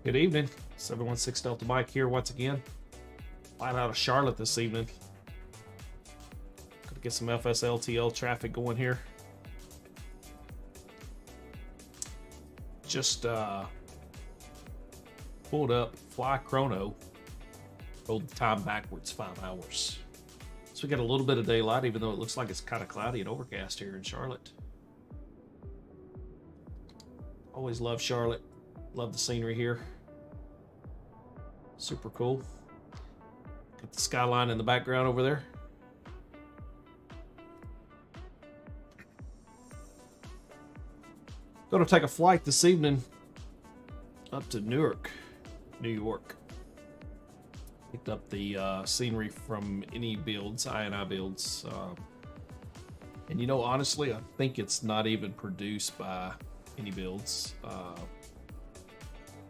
Good evening. 716 Delta Mike here once again. Flying out of Charlotte this evening. Gonna get some FSLTL traffic going here. Just pulled up Fly Chrono. Rolled the time backwards 5 hours. So we got a little bit of daylight, even though it looks like it's kind of cloudy and overcast here in Charlotte. Always love Charlotte. Love the scenery here. Super cool. Got the skyline in the background over there. Going to take a flight this evening up to Newark, New York. Picked up the scenery from any builds, INI builds. And you know, honestly, I think it's not even produced by any builds.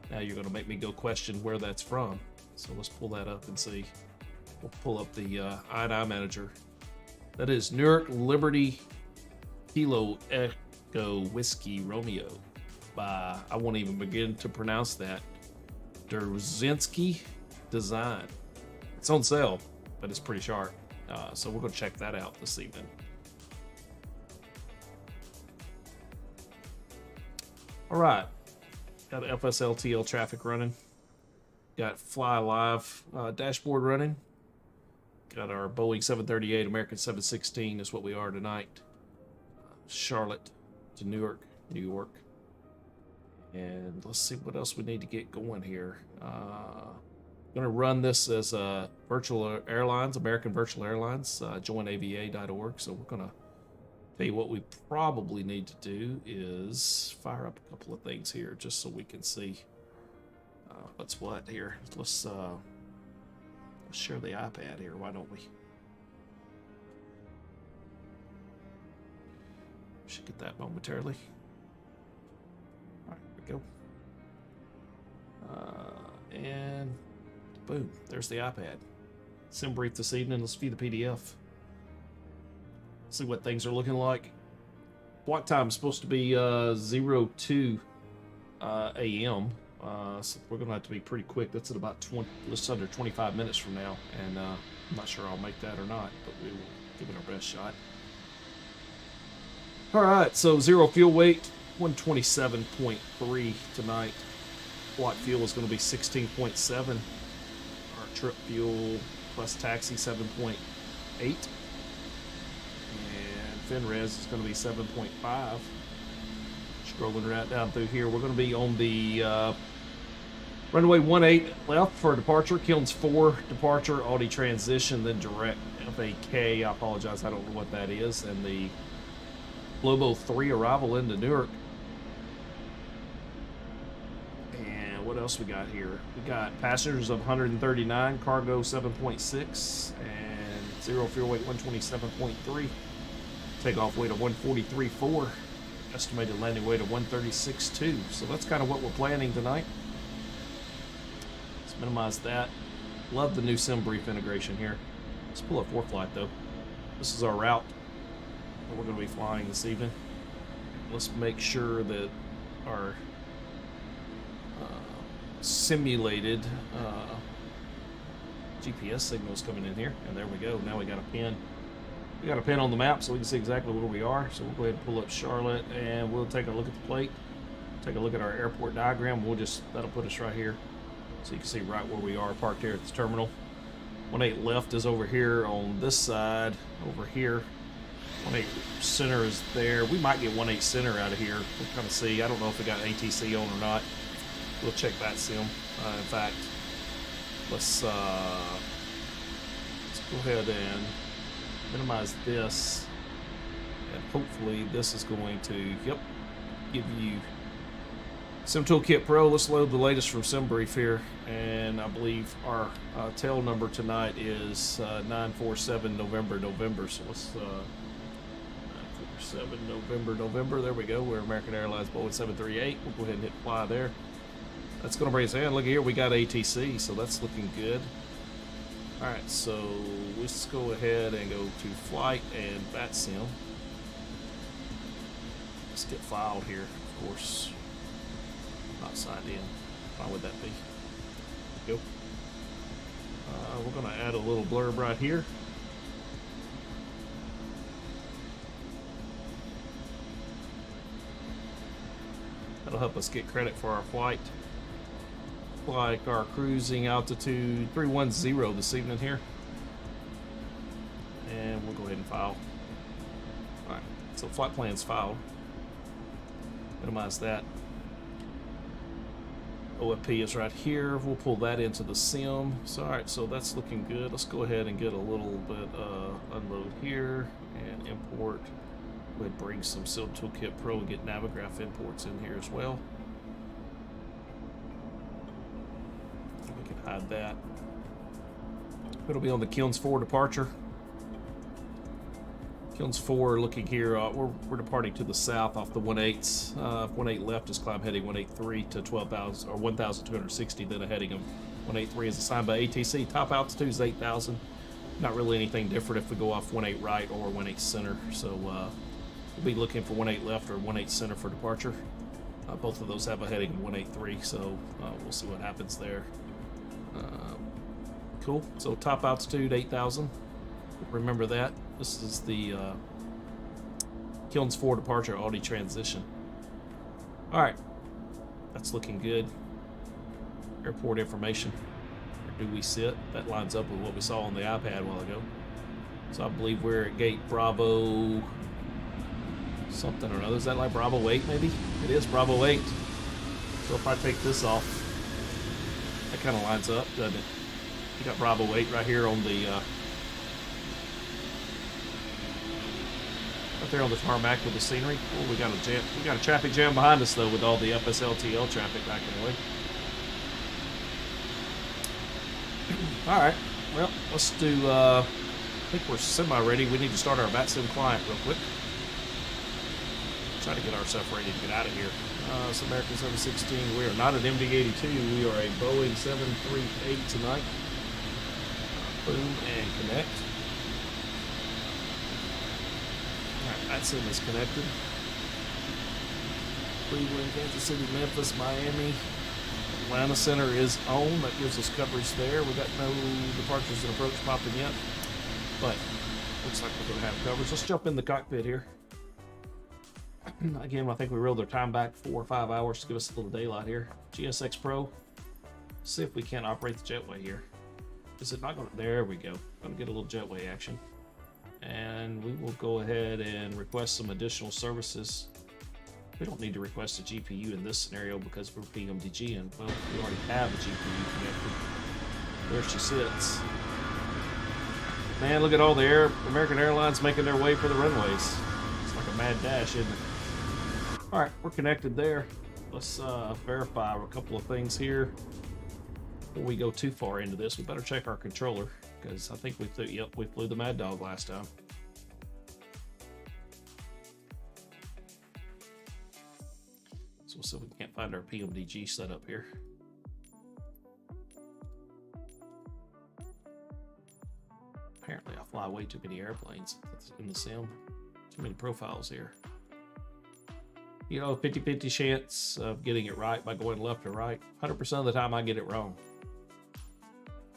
Now you're going to make me go question where that's from. So let's pull that up and see. We'll pull up the INI manager. That is Newark Liberty Kilo Echo Whiskey Romeo by, I won't even begin to pronounce that, Derzinski Design. It's on sale, but it's pretty sharp. So we're going to check that out this evening. All right. Got FSLTL traffic running. Got Fly Live dashboard running. Got our Boeing 738, American 716 is what we are tonight. Charlotte to Newark, New York. And let's see what else we need to get going here. Going to run this as Virtual Airlines, American Virtual Airlines, joinava.org. So we're going to tell you what we probably need to do is fire up a couple of things here just so we can see what's what here. Let's share the iPad here. Why don't we? Should get that momentarily. All right, here we go. And boom, there's the iPad. Sim brief this evening. Let's view the PDF. See what things are looking like. Block time is supposed to be 02 a.m. So we're gonna have to be pretty quick. That's at about just under 25 minutes from now, and I'm not sure I'll make that or not, but we will give it our best shot. All right, so zero fuel weight, 127.3 tonight. Block fuel is going to be 16.7. Our trip fuel plus taxi 7.8. FinRes is going to be 7.5. Scrolling right down through here, we're going to be on the runway 18 left for departure. Kilns 4 departure, Audi transition, then direct FAK. I apologize, I don't know what that is. And the Globo 3 arrival into Newark. And what else we got here? We got passengers of 139, cargo 7.6, and zero fuel weight 127.3. Takeoff weight of 143.4, estimated landing weight of 136.2. So that's kind of what we're planning tonight. Let's minimize that. Love the new sim brief integration here. Let's pull up ForeFlight though. This is our route that we're going to be flying this evening. Let's make sure that our simulated GPS signal is coming in here. And there we go. Now we got a pin. We got a pin on the map so we can see exactly where we are. So we'll go ahead and pull up Charlotte and we'll take a look at the plate. Take a look at our airport diagram. That'll put us right here. So you can see right where we are parked here at the terminal. 18 left is over here on this side, over here. 18 center is there. We might get 18 center out of here. We'll kind of see. I don't know if we got ATC on or not. We'll check Vatsim. In fact, let's go ahead and minimize this, and hopefully this is going to give you Sim Toolkit Pro. Let's load the latest from SimBrief here, and I believe our tail number tonight is 947 November. So let's 947 November. There we go. We're American Airlines Boeing 738. We'll go ahead and hit fly there. That's going to bring us in. Look here, we got ATC, so that's looking good. All right, so let's go ahead and go to flight and Vatsim. Let's get filed here, of course. Not signed in. Why would that be? Go. We're going to add a little blurb right here. That'll help us get credit for our flight. Like our cruising altitude 310 this evening here. And we'll go ahead and file. Alright, so flight plan's filed. Minimize that. OFP is right here. We'll pull that into the sim. So, alright, so that's looking good. Let's go ahead and get a little bit unload here and import. Go ahead and bring some SILD Toolkit Pro and get Navigraph imports in here as well. We can hide that. It'll be on the Kilns 4 departure. Kilns 4 looking here, we're departing to the south off the 18s. 18 left is climb heading 183 to 12,000 or 1,260, then a heading of 183 is assigned by ATC. Top altitude is 8,000. Not really anything different if we go off 18 right or 18 center. So we'll be looking for 18 left or 18 center for departure. Both of those have a heading of 183, so we'll see what happens there. Cool. So top altitude 8,000. Remember that. This is the Kilns 4 departure Audi transition. Alright, that's looking good. Airport information. Where do we sit? That lines up with what we saw on the iPad a while ago. So I believe we're at gate Bravo something or another. Is that like Bravo 8 maybe? It is Bravo 8. So if I take this off, that kind of lines up, doesn't it? You got Bravo 8 right here on the right there on the tarmac with the scenery. Oh, we got a jam. We got a traffic jam behind us though, with all the FSLTL traffic backing away. All right. Well, let's do. I think we're semi-ready. We need to start our Vatsim client real quick. Try to get ourselves ready to get out of here. It's American 716. We are not an MD-82. We are a Boeing 738 tonight. Boom and connect. Alright, Vatsim is connected. Cleveland, Kansas City, Memphis, Miami. Atlanta Center is on. That gives us coverage there. We got no departures and approach popping yet, but looks like we're going to have coverage. Let's jump in the cockpit here. Again, I think we rolled their time back 4 or 5 hours to give us a little daylight here. GSX Pro. See if we can't operate the jetway here. Is it not going to? There we go. Going to get a little jetway action. And we will go ahead and request some additional services. We don't need to request a GPU in this scenario because we're PMDG and, well, we already have a GPU connected. There she sits. Man, look at all the American Airlines making their way for the runways. It's like a mad dash, isn't it? All right, we're connected there. Let's verify a couple of things here. Before we go too far into this, we better check our controller because I think we flew the Mad Dog last time. So we'll see if we can't find our PMDG setup here. Apparently I fly way too many airplanes in the sim. Too many profiles here. You know, 50-50 chance of getting it right by going left or right. 100% of the time I get it wrong.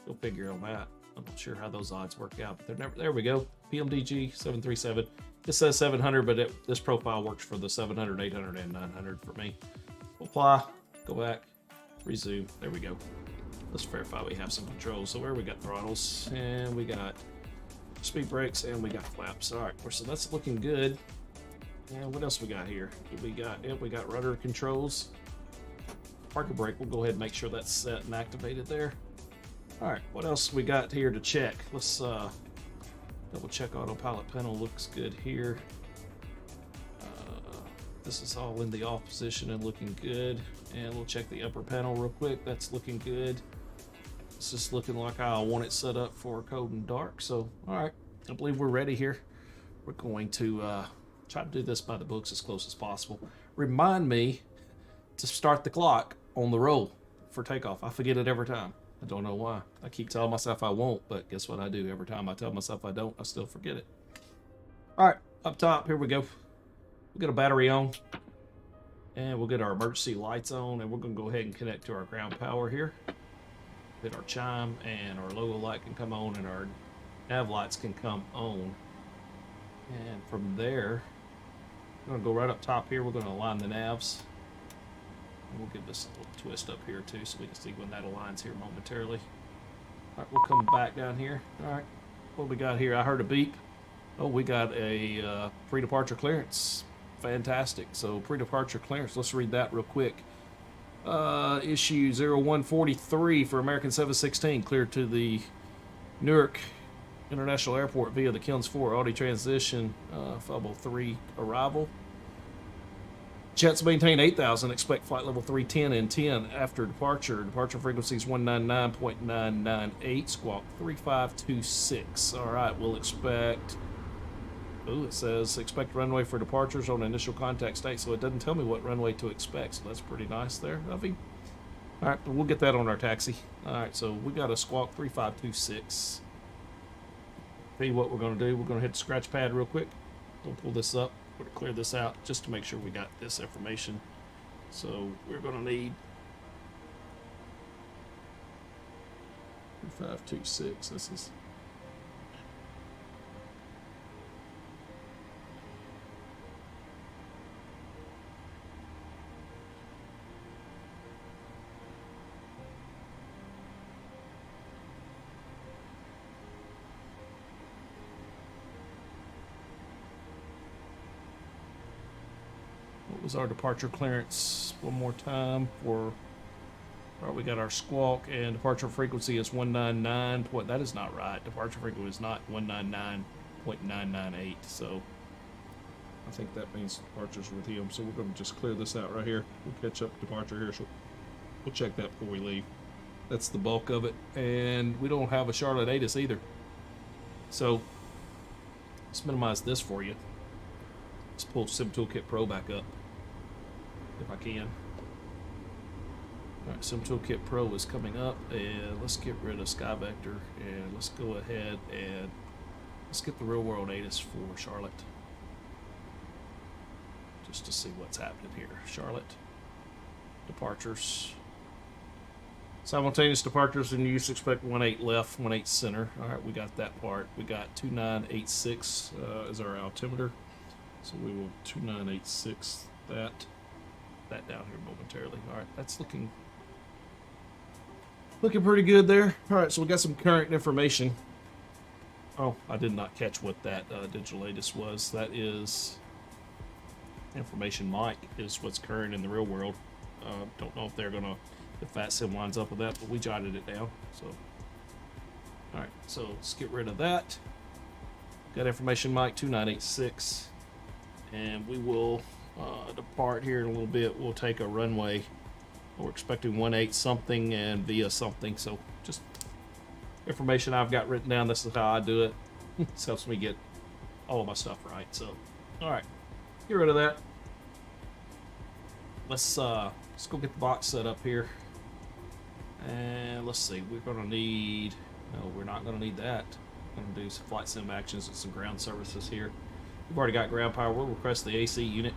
Go figure on that. I'm not sure how those odds work out, but they're never. There we go. PMDG 737. It says 700, but this profile works for the 700, 800, and 900 for me. Apply. Go back. Resume. There we go. Let's verify we have some controls. So where we got throttles, and we got speed brakes, and we got flaps. All right, so that's looking good. And what else we got here? We got rudder controls. Parking brake, we'll go ahead and make sure that's set and activated there. All right, what else we got here to check? Let's double check autopilot panel. Looks good here. This is all in the off position and looking good. And we'll check the upper panel real quick. That's looking good. This is looking like I want it set up for cold and dark. So, all right, I believe we're ready here. We're going to try to do this by the books as close as possible. Remind me to start the clock on the roll for takeoff. I forget it every time. I don't know why. I keep telling myself I won't, but guess what I do? Every time I tell myself I don't, I still forget it. All right, up top, here we go. We got a battery on. And we'll get our emergency lights on, and we're going to go ahead and connect to our ground power here. Hit our chime, and our logo light can come on, and our nav lights can come on. And from there, we're going to go right up top here. We're going to align the navs. And we'll give this a little twist up here too, so we can see when that aligns here momentarily. All right, we'll come back down here. All right, what we got here? I heard a beep. Oh, we got a pre-departure clearance. Fantastic. So pre-departure clearance. Let's read that real quick. Issue 0143 for American 716 cleared to the Newark International Airport via the Kilns 4 Audi transition 503 arrival. Jets maintain 8,000. Expect flight level 310 and 10 after departure. Departure frequency is 199.998. Squawk 3526. All right, we'll expect. Oh, it says expect runway for departures on initial contact state, so it doesn't tell me what runway to expect, so that's pretty nice there, Huffy. All right, we'll get that on our taxi. All right, so we got a squawk 3526. Tell you what we're going to do. We're going to hit the scratch pad real quick. We'll pull this up. We're going to clear this out just to make sure we got this information. So we're going to need 3526. This is. What was our departure clearance? One more time for. All right, we got our squawk, and departure frequency is 199. That is not right. Departure frequency is not 199.998. So I think that means departure's with him. So we're going to just clear this out right here. We'll catch up departure here. So we'll check that before we leave. That's the bulk of it. And we don't have a Charlotte ATIS either. So let's minimize this for you. Let's pull Sim Toolkit Pro back up if I can. Alright, Sim Toolkit Pro is coming up, and let's get rid of Sky Vector, and let's go ahead and let's get the real world ATIS for Charlotte. Just to see what's happening here. Charlotte. Departures. Simultaneous departures in use, expect 18 left, 18 center. Alright, we got that part. We got 2986 as our altimeter. So we will 2986 that down here momentarily. All right, that's looking pretty good there. All right, so we got some current information. Oh, I did not catch what that digital ATIS was. That is information mic is what's current in the real world. Don't know if they're gonna, if Vatsim lines up with that, but we jotted it down. So, all right, so let's get rid of that. Got information mic 2986. And we will depart here in a little bit. We'll take a runway. We're expecting 18 something and via something. So just information I've got written down. This is how I do it. This helps me get all of my stuff right. So, all right, get rid of that. Let's go get the box set up here. And let's see. We're gonna need. No, we're not gonna need that. I'm gonna do some flight sim actions and some ground services here. We've already got ground power. We'll request the AC unit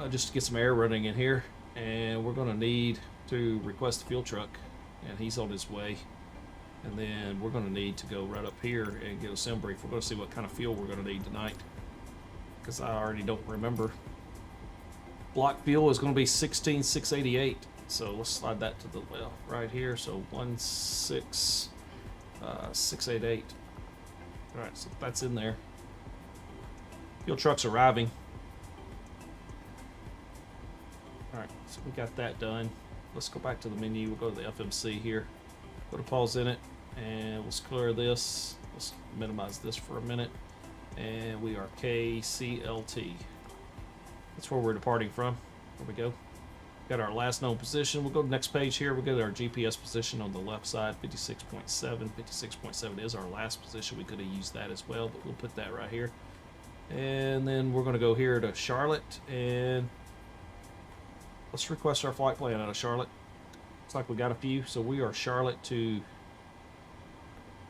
just to get some air running in here. And we're going to need to request the fuel truck, and he's on his way. And then we're going to need to go right up here and get a sim brief. We're going to see what kind of fuel we're going to need tonight, because I already don't remember. Block fuel is going to be 16,688. So let's slide that to the left right here. So 16,688. All right, so that's in there. Fuel truck's arriving. Alright, so we got that done. Let's go back to the menu. We'll go to the FMC here. Go to pause in it, and we'll clear this. Let's minimize this for a minute. And we are KCLT. That's where we're departing from. There we go. Got our last known position. We'll go to the next page here. We'll get our GPS position on the left side, 56.7. 56.7 is our last position. We could have used that as well, but we'll put that right here. And then we're going to go here to Charlotte, and let's request our flight plan out of Charlotte. Looks like we got a few. So we are Charlotte to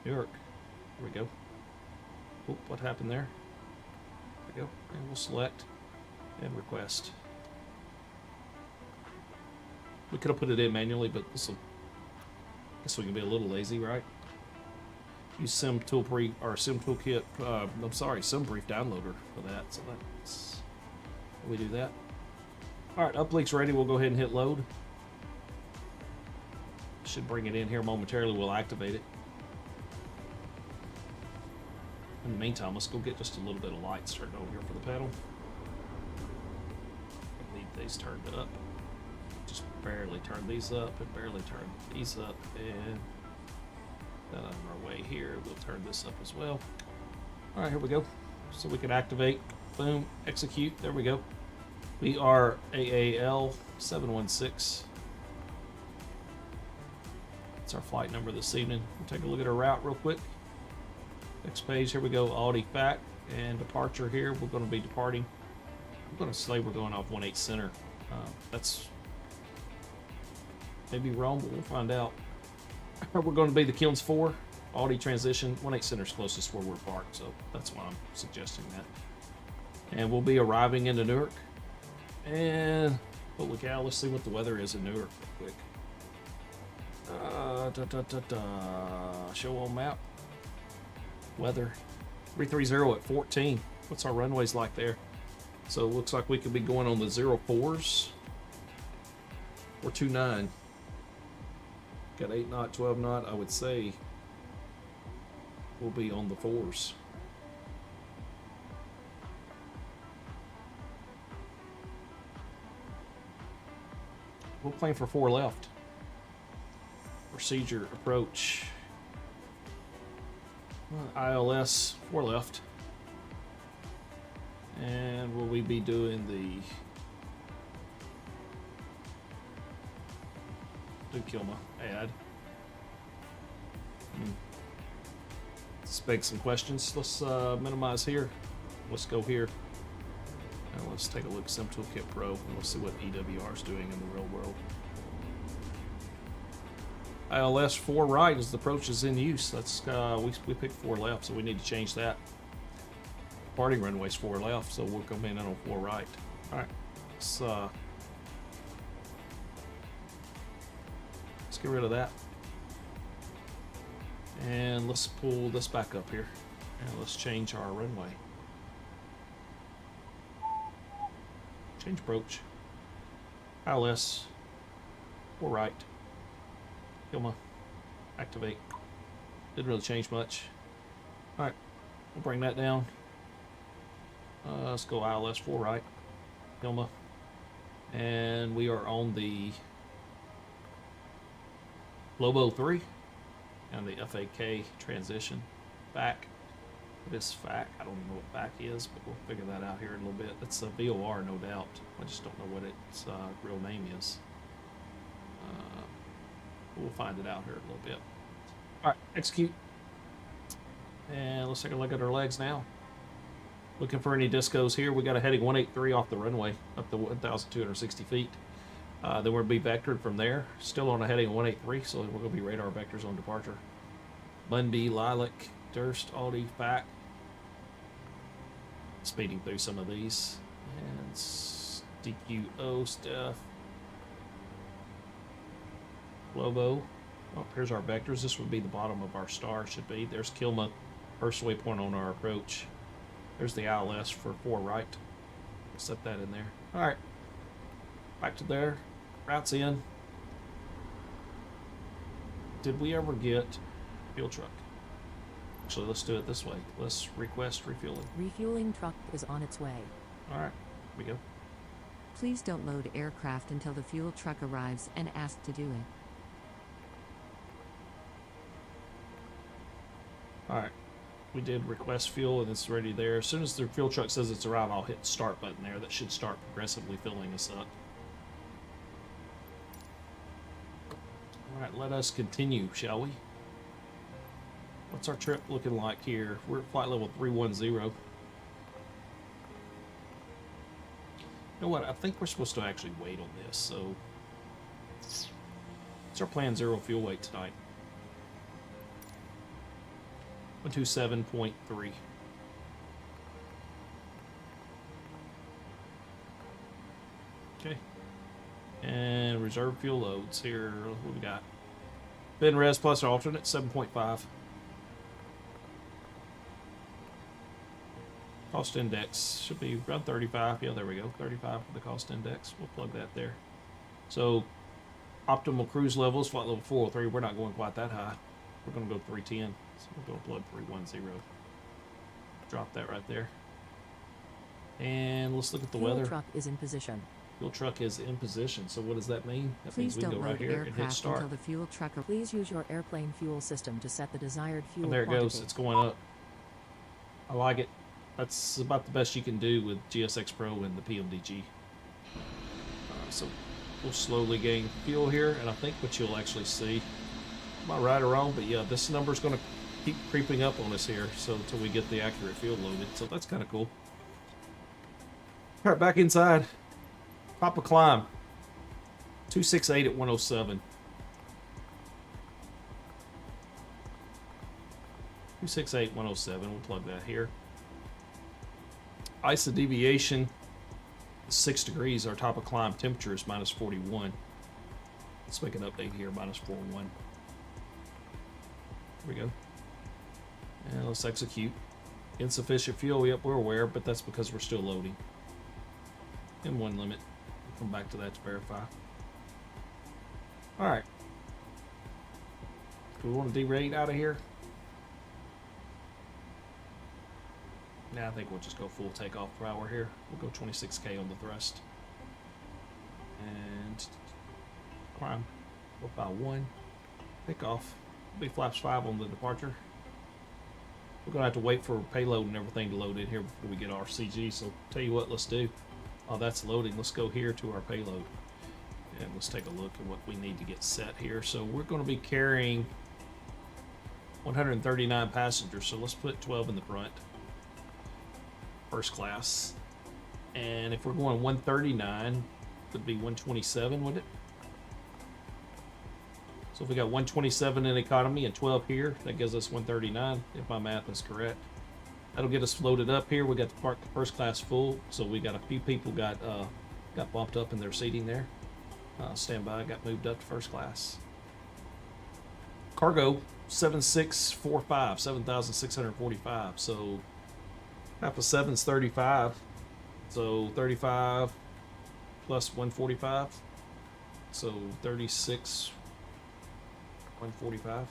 Newark. Here we go. Oop, what happened there? There we go. And we'll select and request. We could have put it in manually, but this will. Guess we can be a little lazy, right? Use Sim Toolkit or Sim Toolkit. I'm sorry, Sim Brief downloader for that. So that's we do that. All right, uplink's ready. We'll go ahead and hit load. Should bring it in here momentarily. We'll activate it. In the meantime, let's go get just a little bit of light started over here for the pedal. Need these turned up. Just barely turn these up and barely turn these up, and then on our way here, we'll turn this up as well. All right, here we go. So we can activate. Boom, execute. There we go. We are AAL 716. That's our flight number this evening. We'll take a look at our route real quick. Next page, here we go. Audi FAC and departure here. We're going to be departing. I'm going to say we're going off 18 center. That's maybe wrong, but we'll find out. We're going to be the Kilns 4. Audi transition. 18 center is closest where we're parked, so that's why I'm suggesting that. And we'll be arriving into Newark. And holy cow, let's see what the weather is in Newark real quick. Show on map. Weather 330 at 14. What's our runways like there? So it looks like we could be going on the 04s or 29. Got 8 knot, 12 knot. I would say we'll be on the 4s. We'll plan for 4 left. Procedure approach. ILS 4 left. And will we be doing the Kilma ad? Let's beg some questions. Let's minimize here. Let's go here. And let's take a look at Sim Toolkit Pro and we'll see what EWR is doing in the real world. ILS 4 right as the approach is in use. That's we picked 4 left, so we need to change that. Parting runway's 4 left, so we'll come in on 4 right. All right, let's get rid of that, and let's pull this back up here, and let's change our runway. Change approach. ILS 4 right. Kilma. Activate. Didn't really change much. Alright, we'll bring that down. Let's go ILS 4 right. Kilma. And we are on the Lobo 3 and the FAK transition. FAC. This FAC, I don't know what FAC is, but we'll figure that out here in a little bit. It's a VOR, no doubt. I just don't know what its real name is. We'll find it out here in a little bit. All right, execute. And let's take a look at our legs now. Looking for any discos here. We got a heading 183 off the runway, up to 1,260 feet. Then we'll be vectored from there. Still on a heading 183, so we're going to be radar vectors on departure. Bundy, Lilac, Durst, Audi, FAC. Speeding through some of these. And DQO stuff. Lobo. Oh, here's our vectors. This would be the bottom of our star, should be. There's Kilma, first waypoint on our approach. There's the ILS for 4 right. Set that in there. All right. Back to there. Route's in. Did we ever get fuel truck? Actually, let's do it this way. Let's request refueling. Refueling truck is on its way. All right. Here we go. Please don't load aircraft until the fuel truck arrives and ask to do it. Alright, we did request fuel and it's ready there. As soon as the fuel truck says it's arrived, I'll hit the start button there. That should start progressively filling us up. Alright, let us continue, shall we? What's our trip looking like here? We're at flight level 310. You know what? I think we're supposed to actually wait on this, so it's our planned 0 fuel weight tonight. 127.3. Okay. And reserve fuel loads here. What we got? Ben res plus or alternate 7.5. Cost index should be around 35. Yeah, there we go. 35 for the cost index. We'll plug that there. So optimal cruise levels, flight level 403. We're not going quite that high. We're going to go 310. So we're going to plug 310. Drop that right there. And let's look at the weather. Fuel truck is in position. Fuel truck is in position. So what does that mean? That Please means we can don't go right load here and hit aircraft start. until the fuel truck. Please use your airplane fuel system to set the desired fuel And there it quantity. goes. It's going up. I like it. That's about the best you can do with GSX Pro and the PMDG. So we'll slowly gain fuel here, and I think what you'll actually see, am I right or wrong? But yeah, this number's going to keep creeping up on us here, so until we get the accurate fuel loaded. So that's kind of cool. All right, back inside. Pop a climb. 268 at 107. 268, 107. We'll plug that here. ISA deviation 6 degrees. Our top of climb temperature is minus 41. Let's make an update here, minus 41. Here we go. And let's execute. Insufficient fuel. Yep, we're aware, but that's because we're still loading. M1 limit. We'll come back to that to verify. All right. Do we want to derate out of here? Now I think we'll just go full takeoff per hour here. We'll go 26K on the thrust. And climb up by 1. Takeoff. Be flaps 5 on the departure. We're gonna have to wait for payload and everything to load in here before we get our CG. So tell you what, let's do. Oh, that's loading. Let's go here to our payload. And let's take a look at what we need to get set here. So we're gonna be carrying 139 passengers. So let's put 12 in the front. First class. And if we're going 139, it would be 127, would it? So if we got 127 in economy and 12 here, that gives us 139, if my math is correct. That'll get us loaded up here. We got the park first class full, so we got a few people got bumped up in their seating there. Standby got moved up to first class. Cargo 7645, 7,645. So half of 7's 35. So 35 plus 145. So 36, 145. We'll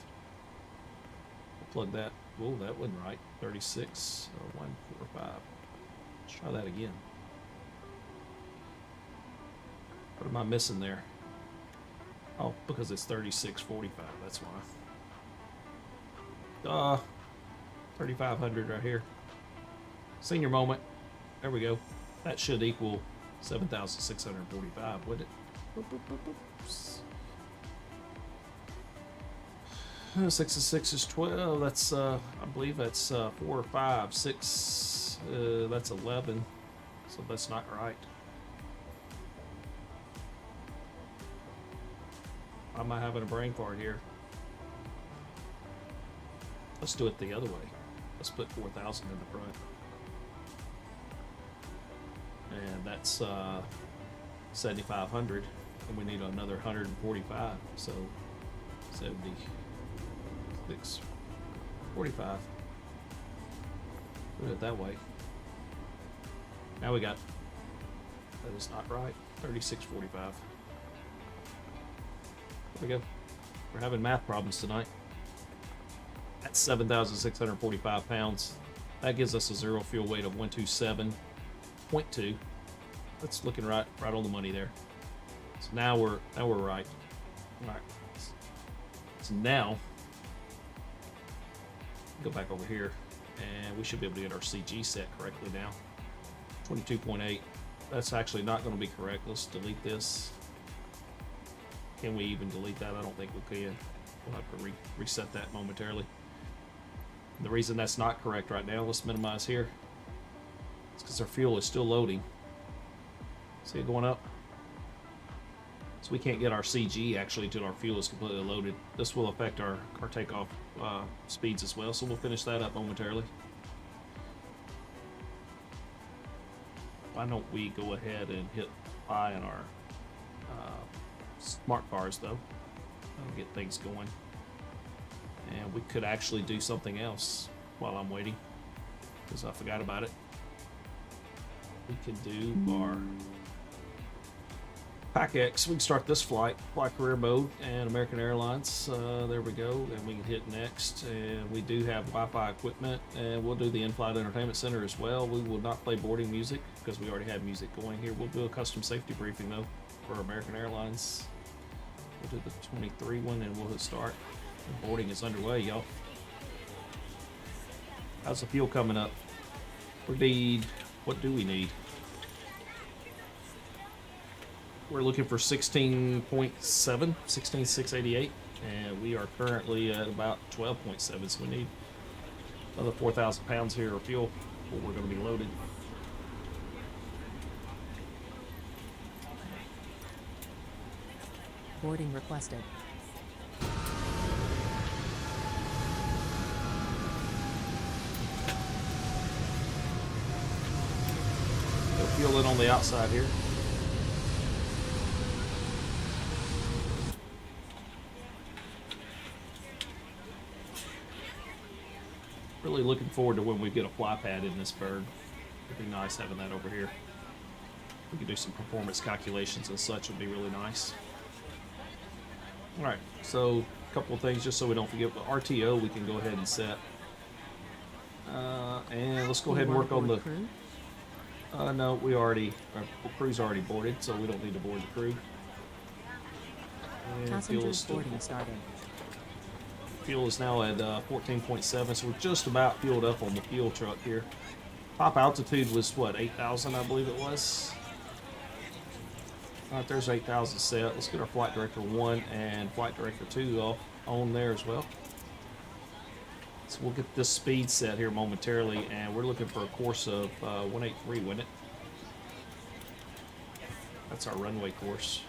plug that. Whoa, that wasn't right. 36 or 145. Let's try that again. What am I missing there? Oh, because it's 3645. That's why. 3,500 right here. Senior moment. There we go. That should equal 7,645, would it? Boop, boop, boop, boop. 6 and 6 is 12. That's I believe that's 4 or 5. 6. That's 11. So that's not right. Why am I having a brain fart here? Let's do it the other way. Let's put 4,000 in the front. And that's 7,500. And we need another 145. So 76, 45. Do it that way. Now we got, that is not right, 3645. There we go. We're having math problems tonight. That's 7,645 pounds. That gives us a zero fuel weight of 127.2. That's looking right on the money there. So now we're right. All right. So now go back over here, and we should be able to get our CG set correctly now. 22.8. That's actually not going to be correct. Let's delete this. Can we even delete that? I don't think we can. We'll have to reset that momentarily. The reason that's not correct right now, let's minimize here. It's because our fuel is still loading. See it going up? So we can't get our CG actually until our fuel is completely loaded. This will affect our takeoff speeds as well, so we'll finish that up momentarily. Why don't we go ahead and hit I on our Smart cars, though. That'll get things going. And we could actually do something else while I'm waiting, because I forgot about it. We could do our PAC-X. We can start this flight, fly career mode, and American Airlines. There we go. And we can hit next. And we do have Wi-Fi equipment, and we'll do the in-flight entertainment center as well. We will not play boarding music because we already have music going here. We'll do a custom safety briefing though for American Airlines. We'll do the 23 one, and we'll hit start. The boarding is underway, y'all. How's the fuel coming up? We need, what do we need? We're looking for 16.7, 16,688, and we are currently at about 12.7, so we need another 4,000 pounds here of fuel before we're going to be loaded. Boarding requested. Got fuel in on the outside here. Really looking forward to when we get a fly pad in this bird. It'd be nice having that over here. We could do some performance calculations and such. Would be really nice. All right, so a couple of things just so we don't forget. The RTO we can go ahead and set. And let's go ahead and work on the crew. No, we already, our crew's already boarded, so we don't need to board the crew. And fuel is Passengers still boarding started. Fuel is now at 14.7, so we're just about fueled up on the fuel truck here. Top altitude was what, 8,000, I believe it was. All right, there's 8,000 set. Let's get our Flight Director 1 and Flight Director 2 off on there as well. So we'll get this speed set here momentarily, and we're looking for a course of 183, wouldn't it? That's our runway course.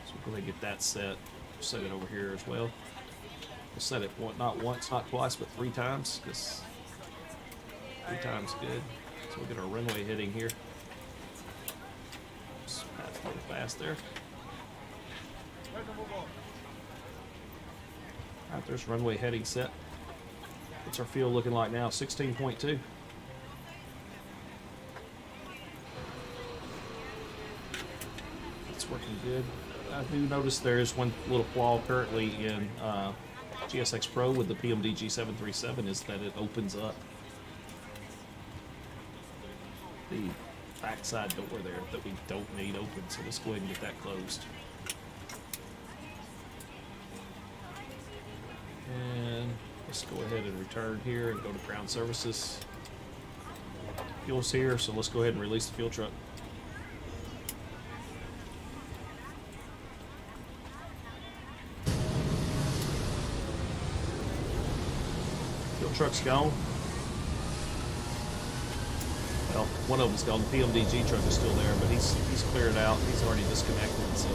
So we'll go ahead and get that set. Set it over here as well. We'll set it not once, not twice, but 3 times, because 3 times good. So we'll get our runway heading here. Just pass a little fast there. Alright, there's runway heading set. What's our fuel looking like now? 16.2. It's working good. I do notice there is one little flaw currently in GSX Pro with the PMDG 737 is that it opens up the backside door there that we don't need open, so let's go ahead and get that closed. And let's go ahead and return here and go to ground services. Fuel's here, so let's go ahead and release the fuel truck. Fuel truck's gone. Well, one of them's gone. The PMDG truck is still there, but he's cleared out. He's already disconnected, so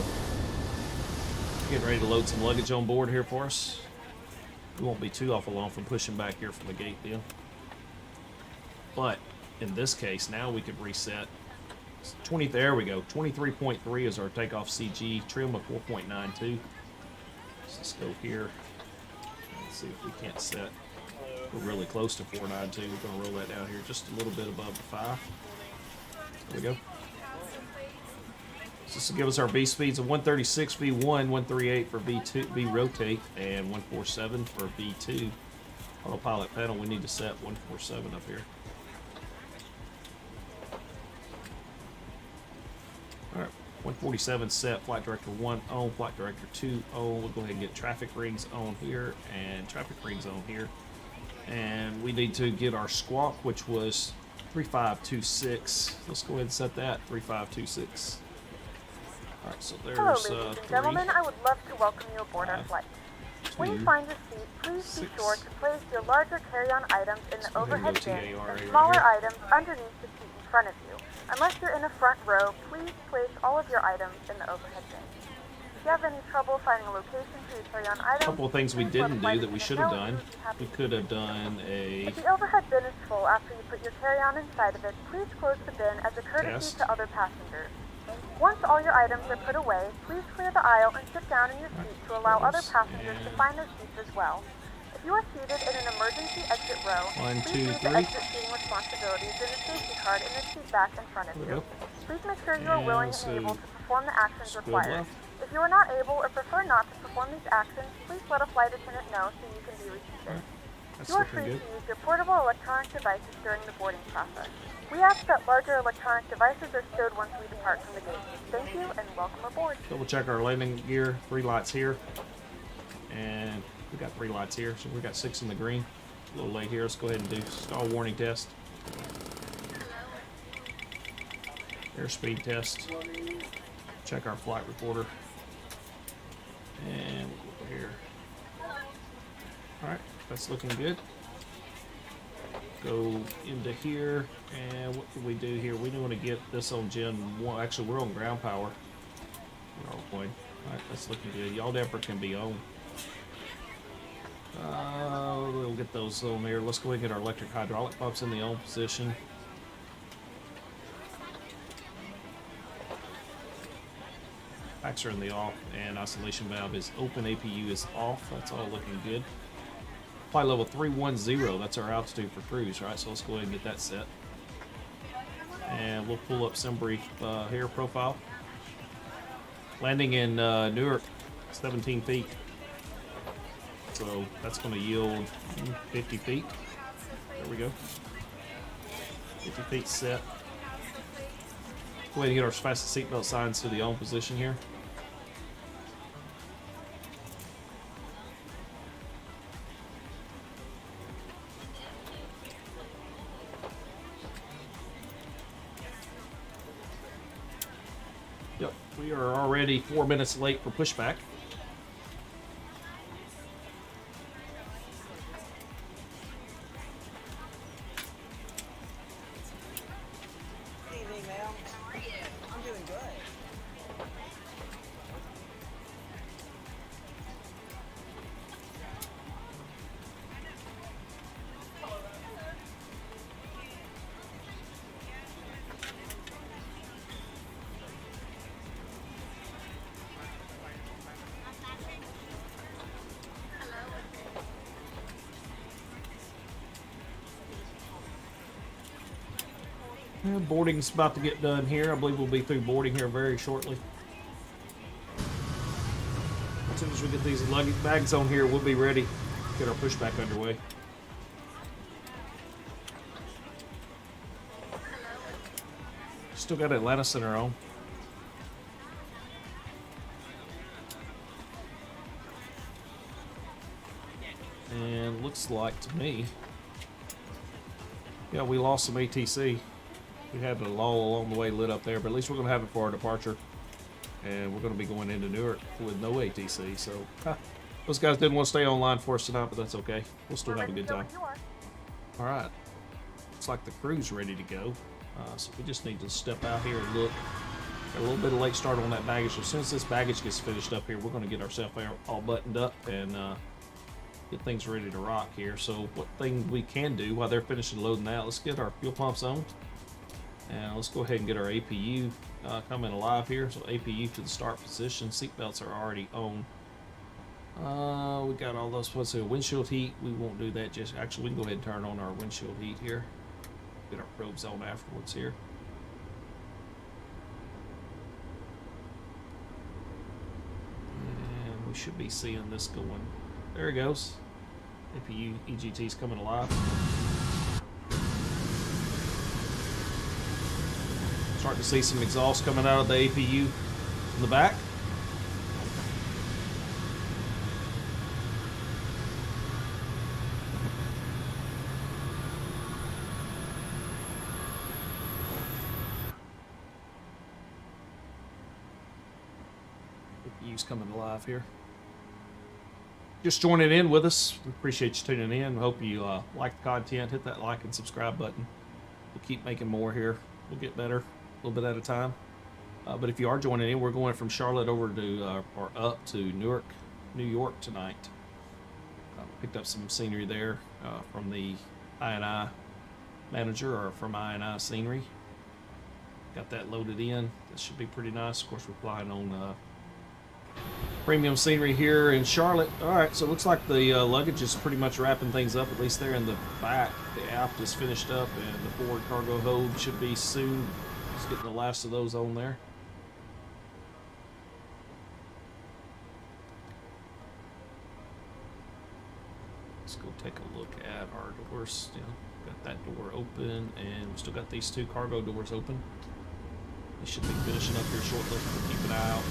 getting ready to load some luggage on board here for us. We won't be too awful long from pushing back here from the gate then. But in this case, now we could reset. 20. There we go. 23.3 is our takeoff CG. Trim of 4.92. Let's go here. Let's see if we can't set. We're really close to 492. We're going to roll that down here just a little bit above the 5. There we go. So this will give us our V speeds of 136 V1, 138 for V2, V rotate, and 147 for V2. Autopilot panel, we need to set 147 up here. All right, 147 set. Flight Director 1 on, Flight Director 2 on. We'll go ahead and get traffic rings on here and traffic rings on here. And we need to get our squawk, which was 3526. Let's go ahead and set that 3526. All right, so there's Hello, ladies and gentlemen. I would love to welcome you aboard our flight. When you find your seat, please be sure to place your larger carry-on items in the overhead bin and smaller items underneath the seat in front of you. Unless you're in the front row, please place all of your items in the overhead bin. If you have any trouble finding a location for your carry-on items, a couple of things we didn't do that we should have done. We could have done a... If the overhead bin is full after you put your carry-on inside of it, please close the bin as a courtesy to other passengers. Once all your items are put away, please clear the aisle and sit down in your seat to allow other passengers to find their seats as well. If you are seated in an emergency exit row, please leave the exit seating responsibilities in the safety card in the seat back in front of you. Please make sure you are willing and able to perform the actions required. If you are not able or prefer not to perform these actions, please let a flight attendant know so you can be reseated. You are free to use your portable electronic devices during the boarding process. We ask that larger electronic devices are stowed once we depart from the gate. Thank you and welcome aboard. Double check our landing gear. 3 lights here. And we got 3 lights here, so we got 6 in the green. A little late here. Let's go ahead and do stall warning test. Airspeed test. Check our flight recorder. And we'll go here. Alright, that's looking good. Go into here, and what can we do here? We want to get this on Gen 1. Actually, we're on ground power. Alright, that's looking good. Yaw damper can be on. We'll get those on there. Let's go ahead and get our electric hydraulic pumps in the on position. Packs are in the off, and isolation valve is open. APU is off. That's all looking good. Flight level 310, that's our altitude for cruise, right? So let's go ahead and get that set. And we'll pull up some brief hair profile. Landing in Newark, 17 feet. So that's going to yield 50 feet. There we go. 50 feet set. Go ahead and get our fasten seatbelt signs to the on position here. Yep, we are already 4 minutes late for pushback. Boarding's about to get done here. I believe we'll be through boarding here very shortly. As soon as we get these luggage bags on here, we'll be ready to get our pushback underway. Still got Atlanta Center on. And looks like to me, yeah, we lost some ATC. We had a lull along the way lit up there, but at least we're going to have it for our departure. And we're going to be going into Newark with no ATC. So, those guys didn't want to stay online for us tonight, but that's okay. We'll still have a good time. All right. Looks like the crew's ready to go. So we just need to step out here and look. Got a little bit of late start on that baggage. So as soon as this baggage gets finished up here, we're going to get ourselves all buttoned up and get things ready to rock here. So what thing we can do while they're finishing loading that, let's get our fuel pumps on. And let's go ahead and get our APU coming alive here. So APU to the start position. Seatbelts are already on. We got all those. What's the windshield heat? We won't do that just. Actually, we can go ahead and turn on our windshield heat here. Get our probes on afterwards here. And we should be seeing this going. There it goes. APU EGT's coming alive. Starting to see some exhaust coming out of the APU in the back. APU's coming alive here. Just joining in with us. We appreciate you tuning in. Hope you like the content. Hit that like and subscribe button. We'll keep making more here. We'll get better a little bit at a time. But if you are joining in, we're going from Charlotte over to or up to Newark, New York tonight. Picked up some scenery there from the I&I manager or from I&I Scenery. Got that loaded in. That should be pretty nice. Of course, we're flying on premium scenery here in Charlotte. All right, so it looks like the luggage is pretty much wrapping things up, at least there in the back. The aft is finished up, and the forward cargo hold should be soon. Just getting the last of those on there. Let's go take a look at our doors. You know, got that door open, and we still got these 2 cargo doors open. They should be finishing up here shortly. We'll keep an eye out.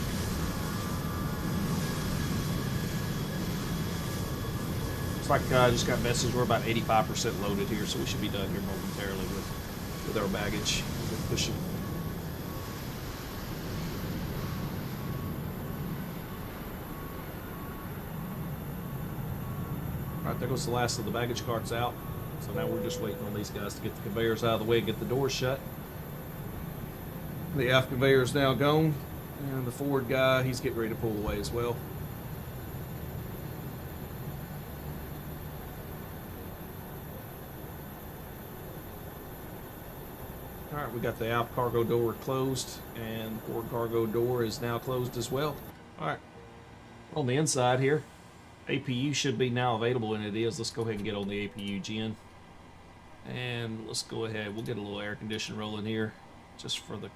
Looks like I just got a message. We're about 85% loaded here, so we should be done here momentarily with our baggage. We're pushing. All right, there goes the last of the baggage carts out. So now we're just waiting on these guys to get the conveyors out of the way and get the doors shut. The aft conveyor is now gone, and the forward guy, he's getting ready to pull away as well. All right, we got the aft cargo door closed, and the forward cargo door is now closed as well. All right, on the inside here, APU should be now available, and it is. Let's go ahead and get on the APU gen. And let's go ahead, we'll get a little air condition rolling here, just for the,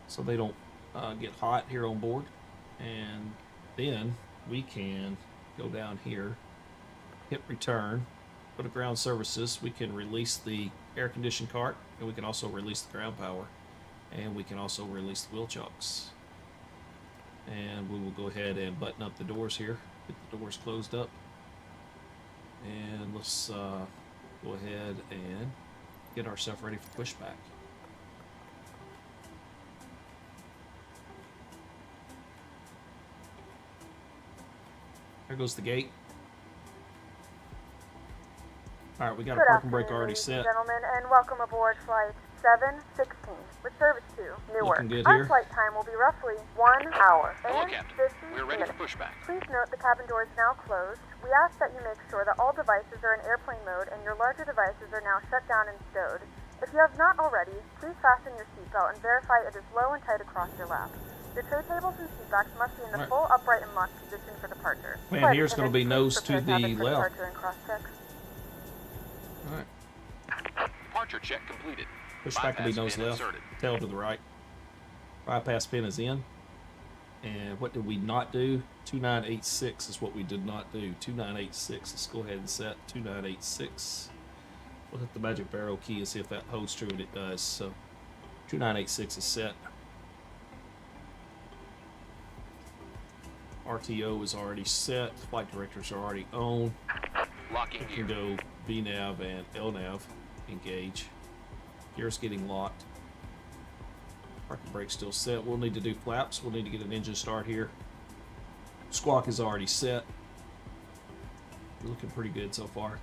so they don't get hot here on board. And then we can go down here, hit return, go to ground services. We can release the air conditioned cart, and we can also release the ground power, and we can also release the wheel chocks. And we will go ahead and button up the doors here, get the doors closed up, and let's go ahead and get ourselves ready for pushback. There goes the gate. All right, we got a parking brake already set. Gentlemen, and welcome aboard flight 716 with service to Newark. Looking good Our here. flight time will be roughly 1 hour Hello, and Captain. 50 We're ready minutes. for pushback. Please note the cabin door is now closed. We ask that you make sure that all devices are in airplane mode and your larger devices are now shut down and stowed. If you have not already, please fasten your seatbelt and verify it is low and tight across your lap. Your tray tables and seatbacks must be in the full upright and locked position for departure. Man, Flight here's going to be attendants, nose please to prepare the cabin for left. departure and cross-check. All right. Departure check completed. Pushback will be Bypass nose pin left, inserted. tail to the right. Bypass pin is in. And what did we not do? 2986 is what we did not do. 2986. Let's go ahead and set 2986. We'll hit the magic barrel key and see if that holds true, and it does. So 2986 is set. RTO is already set. Flight directors are already on. Locking We can gear. go VNAV and LNAV. Engage. Gear's getting locked. Parking brake still set. We'll need to do flaps. We'll need to get an engine start here. Squawk is already set. We're looking pretty good so far.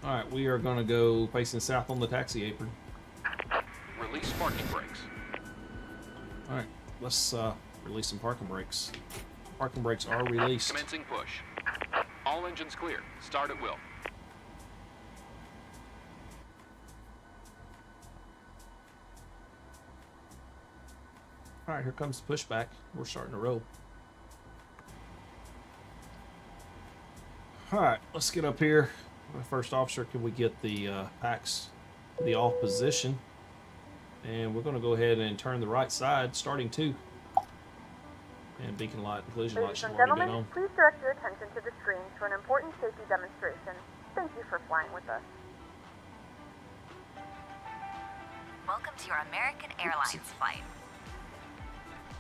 Alright, we are going to go facing south on the taxi apron. Release parking brakes. Alright, let's release some parking brakes. Parking brakes are released. Commencing push. All engines clear. Start at will. Alright, here comes the pushback. We're starting to roll. Alright, let's get up here. First officer, can we get the packs to the off position? And we're going to go ahead and turn the right side, starting 2. And beacon light and collision light Ladies should and already been gentlemen, on. please direct your attention to the screens for an important safety demonstration. Thank you for flying with us. Welcome to your American Airlines flight.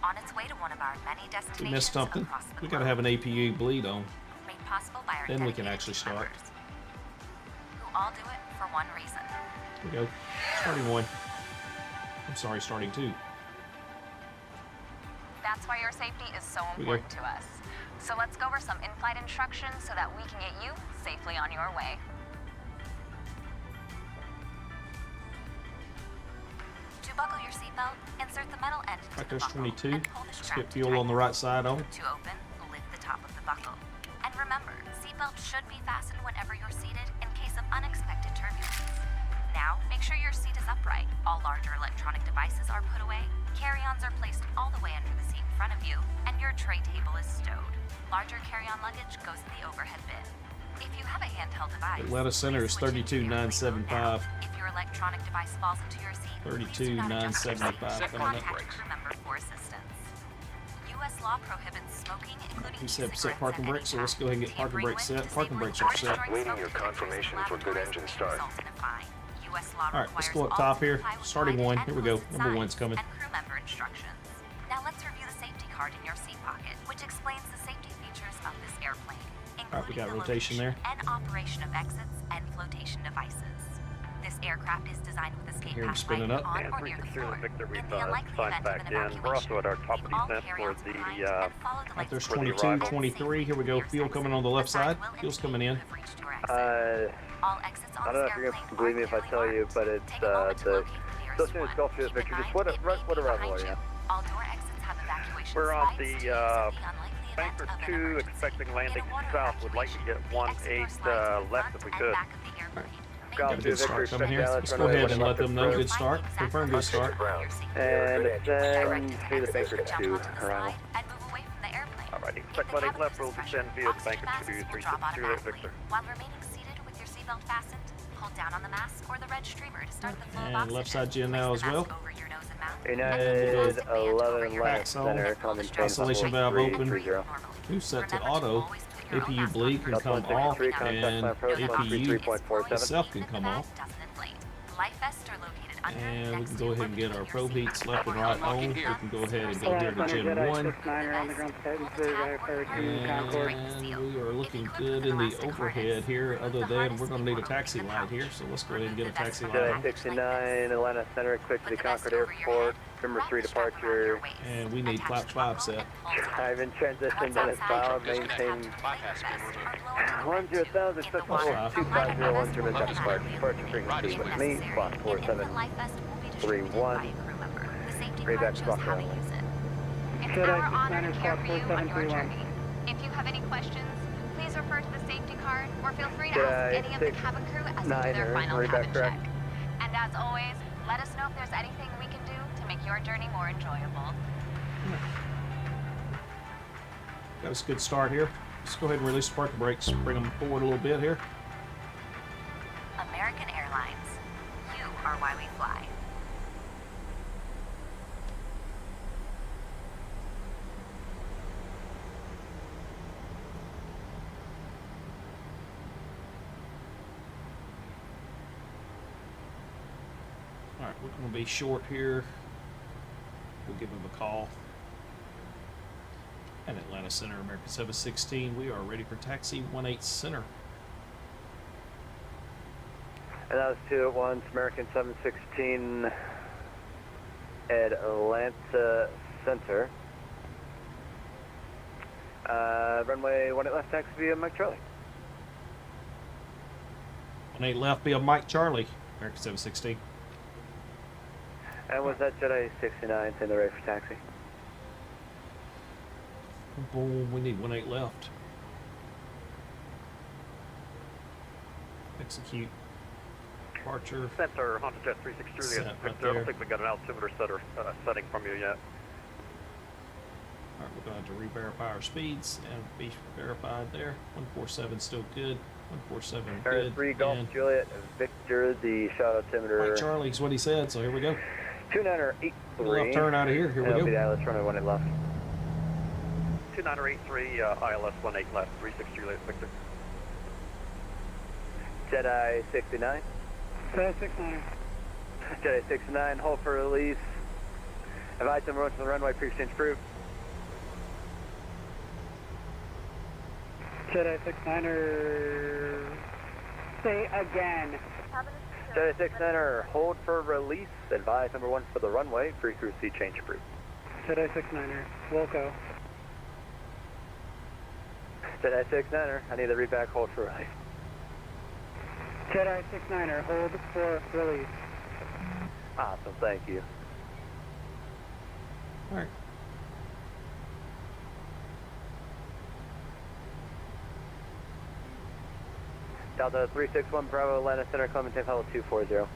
On its way to one of our many We destinations missed something. across the We got to globe, have an APU bleed on. made possible by our Then we can dedicated actually team start. members, who all do it for one reason. Here we go. Starting 1. I'm sorry, starting 2. That's why your safety is so we go. important to us. So let's go over some in-flight instructions so that we can get you safely on your way. To buckle your seatbelt, insert the metal end into Right, the there's buckle 22. and pull the Let's strap get to fuel on the tighten. right side on. To open, lift the top of the buckle. And Remember, seatbelts should be fastened whenever you're seated in case of unexpected turbulence. Now, make sure your seat is upright, all larger electronic devices are put away, carry-ons are placed all the way under the seat in front of you, and your tray table is stowed. Larger carry-on luggage goes in the overhead bin. If you have a handheld device, Atlanta Center is please switch it to airplane mode now. 32,975. If your electronic device falls into your seat, please do not adjust your seat. 32,975 coming up. Contact crew member for assistance. U.S. law prohibits smoking, including He said e-cigarettes set parking at any brakes, so let's time. go ahead and get parking Tampering brakes with, set. Parking brakes disabling, are or set. destroying Waiting smoke your detectors in confirmation for good laboratories engine may start. result in a fine. U.S. law All right, let's requires go up all top to here. comply with Starting lighted one. and Here we go. closed Number signs one's coming. and crew member instructions. Now let's review the safety card in your seat pocket, which explains the safety features of this airplane, All right, we including got the rotation location there. and operation of exits and flotation devices. This aircraft is designed with escape Hear 'em path spinning lighting up. on And or near the 360 floor. Victor, In we've the unlikely signed event of back an in. evacuation, We're also at our top leave of all descent for carry-ons the behind and follow the Right, lights there's for the 22, arrival. 23. Here we go. Fuel coming on the left side. Fuel's coming in. All exits on I don't know this if you're airplane gonna believe me if I are tell you, clearly but marked. it's Take a moment to the locate the nearest Social one. Gulf Ship Keep in Victor. Just mind, what it may be around behind for you. you. All door exits have evacuation We're on slides the to use in the unlikely event Banker of an 2, emergency. expecting In landing a water south. Would like to evacuation, get the exit door 1-8 slides to the left if front we and could. back of the airplane. Got Got a to good start Victor, coming here. Dallas, Let's go runway ahead and let 15 them know. approach. Good start. Confirm good start. And then through the Banker 2 arrival. And move away from the airplane. Alright, If expect the landing cabin left, we'll is descend via the oxygen Banker masks 2, will 360 drop automatically. Victor. While remaining seated with your seatbelt fastened, hold down on the mask or the red streamer to start the flow of And oxygen. left side gen now Place as the mask well. over your nose and mouth, United and keep the plastic band over 11 your left head. center, And pull the coming strap Oscillation tight valve and open. breathe normally. Who's set to Remember auto? always put your own APU mask bleed on can first come before off, moving out. and APU itself can come off. Life vests are located under, And we next can to, go or ahead and get between our your probe seat heats pocket. left and right on. We can go ahead and go here to Gen 1. And we are looking good in the overhead here, other than we're going to need a taxi light here, so let's go ahead and get a taxi light on. 69 Atlanta Center, quick to the Concord Airport, number 3 departure. And we need flap 5 set. I've been transitioned and it's filed, maintain Bypass pin removed. 100,000, successful 2501 German departure frequency with me, clock 4731. Rayback Rock Island. It's our honor to care for you on your journey. If you have any questions, please refer to the safety card or feel free to ask any of the cabin crew as they do their final cabin check. And as always, let us know if there's anything we can do to make your journey more enjoyable. Got us a good start here. Let's go ahead and release the parking brakes, bring them forward a little bit here. American Airlines. You are why we fly. All right, we're going to be short here. We'll give them a call. And Atlanta Center, American 716, we are ready for taxi 18 Center. And that was 2 at once, American 716 at Atlanta Center. Runway 18 left, taxi via Mike Charlie. 18 left, be a Mike Charlie, American 716. And was that Jedi 69 in the ready for taxi? Boom, we need 18 left. Execute. Departure. Center, Honda Jet 363. Set right I don't there. think we got an altimeter setting from you yet. Alright, we're going to have to re-verify our speeds and be verified there. 147 still good. 147 good. 3 Golf And Juliet Victor, the shot altimeter. Mike Charlie's what he said, so here we go. 2983. Left turn out of here. Here we That'll go. be the ILS runway 18 left. 2983, ILS 18 left, 36 Juliet Victor. Jedi 69. Jedi 69. Jedi 69, hold for release. Advise them to the runway, pre-exchange approved. Jedi 69er. Say again. Jedi 69er, hold for release. Advise number 1 for the runway, frequency change approved. Jedi 69er. Wilco. Jedi 69er, I need the reback, hold for release. Jedi 69er. Hold for release. Awesome, thank you. Alright. Delta 361 Bravo, Atlanta Center, climb maintain level 240.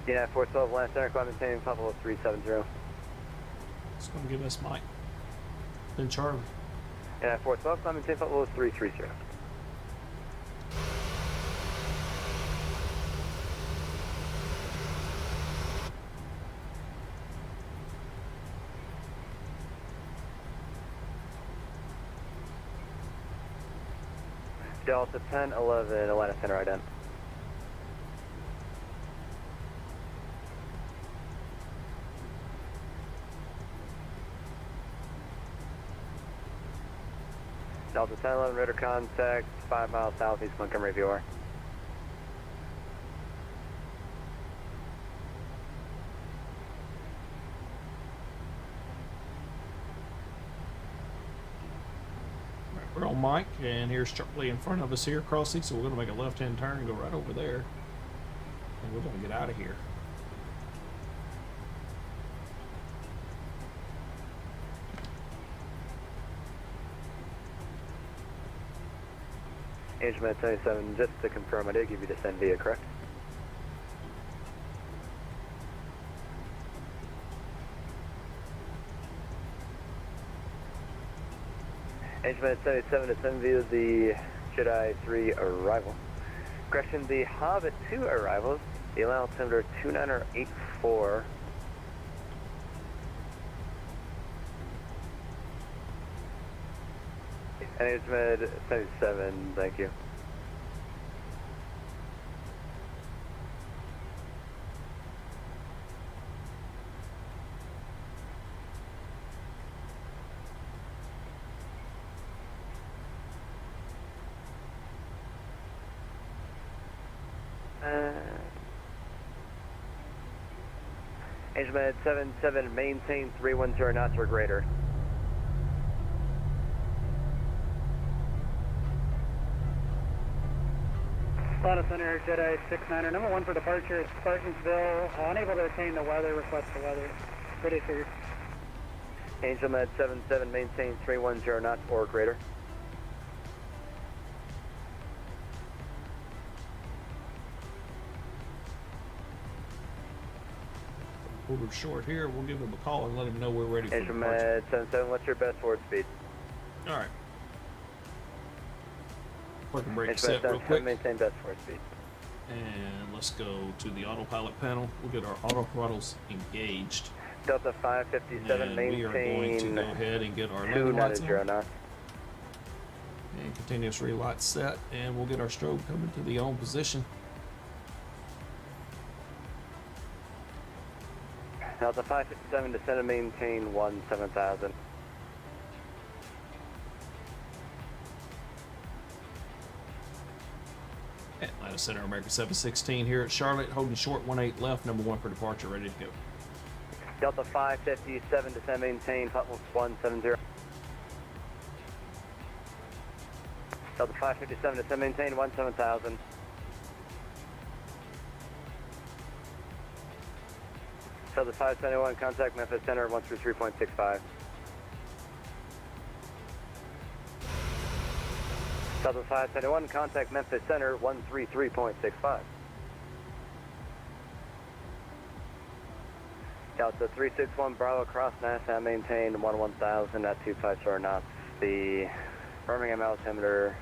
United 412 Atlanta Center, climb maintain level 370. It's going to give us Mike. Then Charlie. United 412, climb maintain level 330. Delta 1011 Atlanta Center, ident. Delta 1011 radar contact 5 miles southeast Montgomery KEWR. We're on Mike, and here's Charlie in front of us here crossing, so we're going to make a left-hand turn and go right over there. And we're going to get out of here. Engine 77, just to confirm, I did give you descent via, correct? Engine 77, descend via the Jedi 3 arrival. Correction, the Hobbit 2 arrivals, the allowance altimeter 2984. Engine 77, thank you. Engine 77, maintain 310 knots or greater. Atlanta Center, Jedi 69er, number 1 for departure, Spartansville, unable to attain the weather, request the weather. Ready for Angel Med 77, maintain 310 knots or greater. Over short here, we'll give him a call and let him know we're ready for Angel departure. Med 77, what's your best forward speed? All right. Parking brake Angel set Med real 77, quick. maintain best forward speed. And let's go to the autopilot panel. We'll get our auto throttles engaged. Delta 557, And we are going to go maintain ahead and get our landing lights 290 on. knots. And continuous relight set. And we'll get our strobe coming to the on position. Delta 557, descend and maintain 17,000. Atlanta Center, American 716 here at Charlotte, holding short 18 left, number 1 for departure, ready to go. Delta 557, descend maintain, level 170. Delta 557, descend maintain 17,000. Delta 571, contact Memphis Center 133.65. Delta 571, contact Memphis Center 133.65. Delta 361, Bravo cross NASA, maintain 11,000 at 250 knots. The Birmingham altimeter,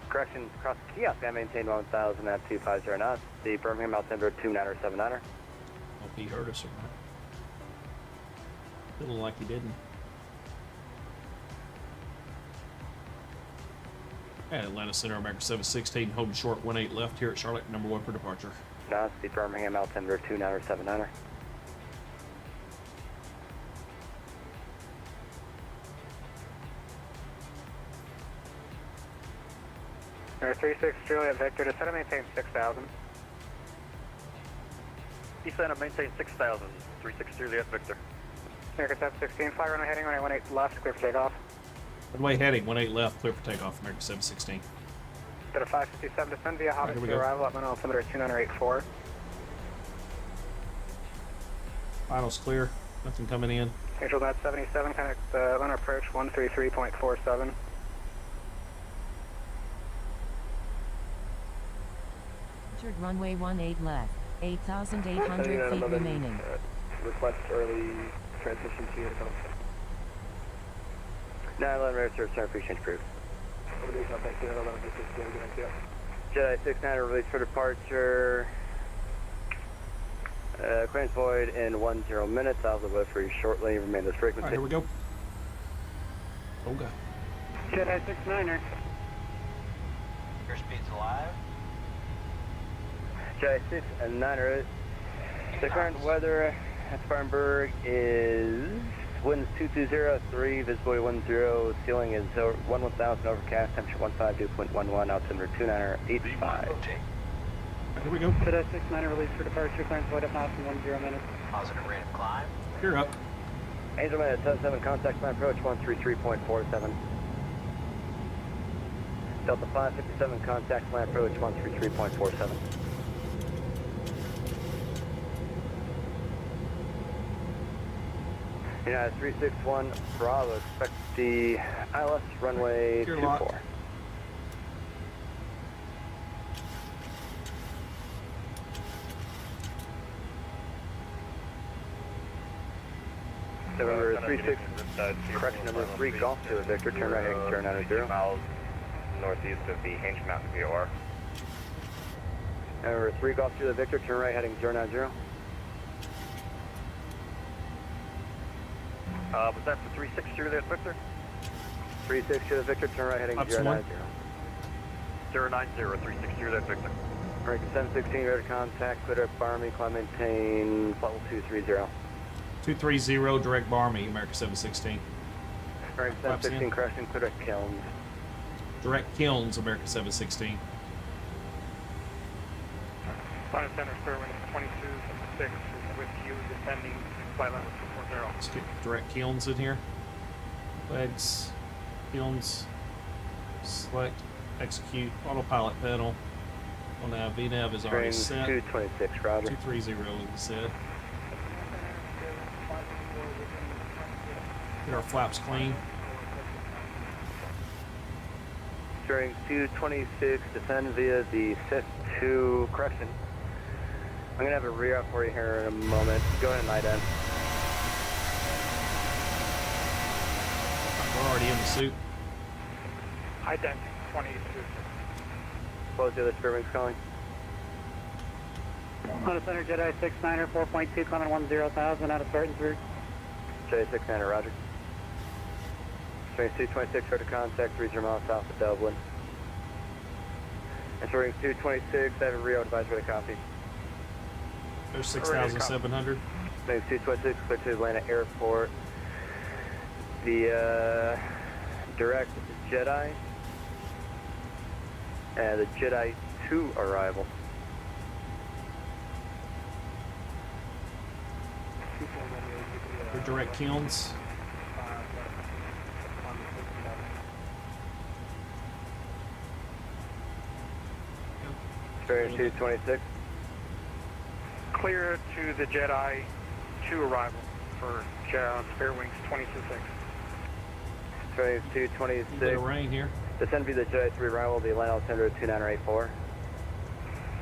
correction, cross kiosk, I maintain 1,000 at 250 knots. The Birmingham altimeter 2979er. Hope he heard us or not. Feeling like he didn't. At Atlanta Center, American 716, holding short 18 left here at Charlotte, number 1 for departure. Knots, the Birmingham altimeter 2979er. Air 36 Juliet Victor, descend and maintain 6,000. Descend and maintain 6,000, 36 Juliet Victor. American 716, fly runway heading runway 18 left, clear for takeoff. Runway heading 18 left, clear for takeoff, American 716. Delta 557, descend via Hobbit Here we 2 go. arrival at Monroe altimeter 2984. Finals clear, nothing coming in. Angel Net 77, connect on approach 133.47. Entered runway 18 left, 8,800 feet remaining. Request early transmission to your phone. 911 register, return free change approved. Jedi 69 release for departure. Clearance void in 10 minutes. I'll have the for you shortly. Remain this frequency. Alright, here we go. Oh god. Jedi 69er. Airspeed's alive. Jedi 69er. The current weather at Spartanburg is winds 2203, visibility 10, ceiling is 1000, overcast, temperature 15, altimeter 2985. Here we go. Jedi 69er release for departure, clearance void up now in 10 minutes. Positive rate of climb. You're up. Angel Man at 77, contact plan approach 133.47. Delta 557, contact plan approach 133.47. United 361 Bravo, expect the ILS runway 24. November 36, correction number 3, Golf to Victor, turn right heading 090. Miles northeast of the Ancient Mountain KEWR. November 3, Golf to Victor, turn right heading 090. Was that for 360 there, Victor? 36 to Victor, turn right heading 090. 090, 360 there, Victor. American 716, ready to contact, clear up Army, climb maintain, level 230. 230, direct bar me, America 716. American 716, correction, clear up Kilns. Direct Kilns, America 716. Flight Center, Fairwind 22.6 is with you, descending flight level 240. Let's get direct Kilns in here. Legs, Kilns, select, execute, autopilot pedal. Well, now VNAV is already set. 226, roger. 230 is set. Get our flaps clean. During 226, descend via the SIF-2, correction. I'm going to have a reroute for you here in a moment. Go ahead and lie down. We're already in the suit. Ident 22. Close the other spare wings calling. On the center, Jedi 69er 4.2, climbing 10,000 out of Spartansburg. Jedi 69er, roger. Train 226, ready to contact, 30 miles south of Dublin. Entering 226, I have a Rio advisory to copy. There's 6,700. Train 226, clear to Atlanta Airport. The direct Jedi. And the Jedi 2 arrival. For direct Kilns. Bearing 226. Clear to the Jedi 2 arrival for spare wings 22.6. Train A bit 226. of rain here. Descend via the Jedi 3 arrival, the Atlanta altimeter 2984.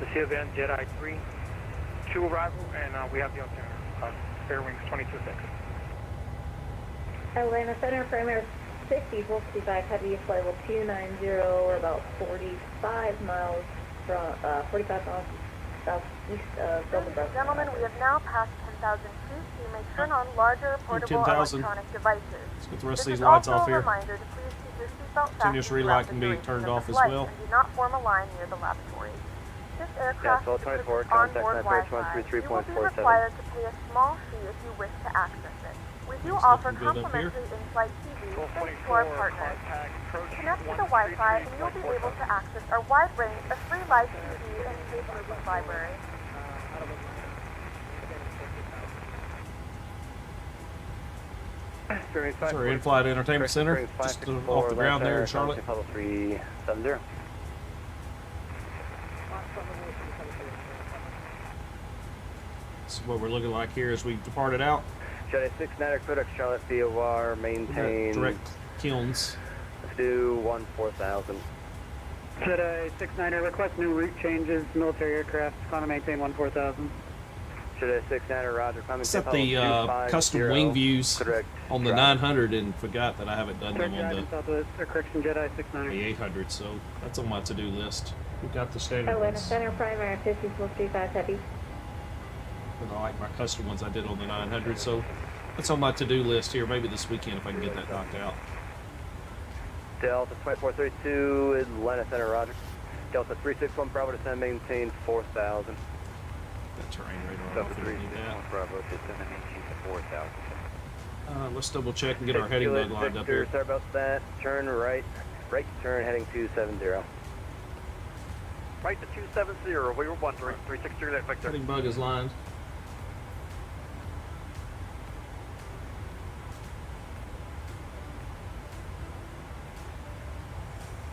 The CFN Jedi 3 2 arrival, and we have the altimeter. Spare wings 22.6. Atlanta Center, parameter 60, 455, heavy flight level 290, or about 45 miles southeast of Dublin. Ladies and gentlemen, we have now passed 10,000 feet. You may turn on larger portable 10,000. electronic devices. Let's get the rest of This these is lights also off a here. reminder to please keep your seatbelt Continuous fastened relight throughout can the be duration turned of off the as flight, well. and do not form a line near the lavatory. This aircraft Well 24, uses contact onboard my approach Wi-Fi. You will be 133.47. required to pay a small fee if you wish to access it. We do Looks offer looking good up here. complimentary in-flight TV thanks to our partners. Connect to the Wi-Fi and you'll be able to access our wide range of free live TV and tape movies library. That's our in-flight entertainment center, just off the ground there in Charlotte. 370. This is what we're looking like here as we departed out. Jedi 69er, Codex Charlotte, KEWR, maintain. Direct kilns. Let's do 1-4000. Jedi 69er, request new route changes, military aircraft, climb and maintain 14000. Jedi 69er, roger. Climb and Set maintain the custom wing views correct. on the 900 and forgot that I haven't done them on Correction, Jedi 69er. the 800, so that's on my to-do list. We got the standard Atlanta ones. Center, primary 5435 heavy. But I like my custom ones I did on the 900, so that's on my to-do list here. Maybe this weekend if I can get that knocked out. Delta 2432, Atlanta Center, roger. Delta 361 Bravo, descend, maintain 4000. That terrain radar. Delta off, we don't need 361 that. Bravo, descend, maintain 4000. Let's double check and get our heading mode lined up here. Sorry about that. Turn right turn heading 270. Right to 270, we were wondering. 360 that Victor. Heading bug is lined.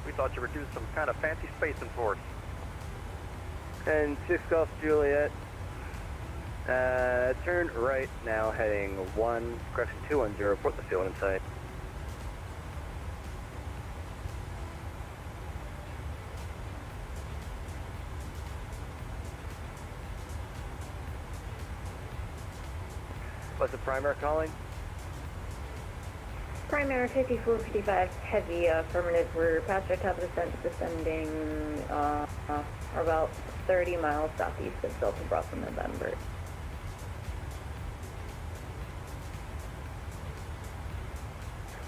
We thought you were doing some kind of fancy spacing for us. And 6 Golf Juliet. Turn right now heading 210, report the field in sight. What's the primer calling? Primary 5455 heavy, affirmative. We're past our top of descent, descending about 30 miles southeast of Delta Bravo November.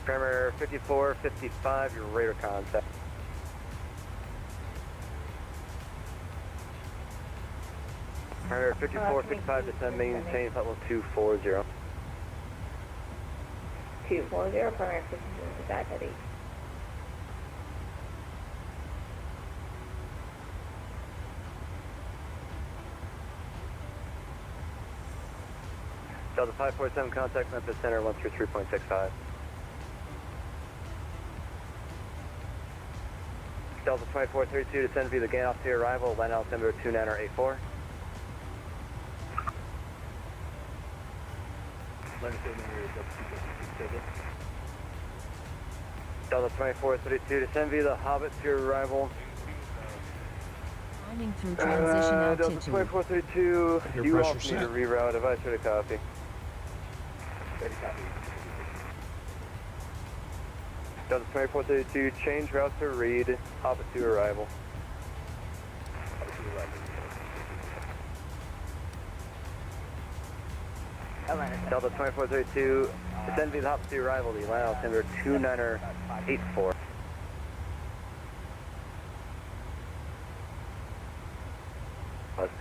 Primer 5455, your radar contact. Primer 5455, descend, maintain level 240. 240, primary 5455 heavy. Delta 547, contact Memphis Center 133.65. Delta 2432, descend via the gain off to your arrival, land altimeter 2984. Delta 2432, descend via the Hobbit to your arrival. Climbing through transition Delta altitude. 2432, Your you pressure also need set. to reroute, advise for the copy. Delta 2432, change route to Reed, Hobbit to arrival. Delta 2432, descend via the Hobbit to arrival, the land altimeter 2984.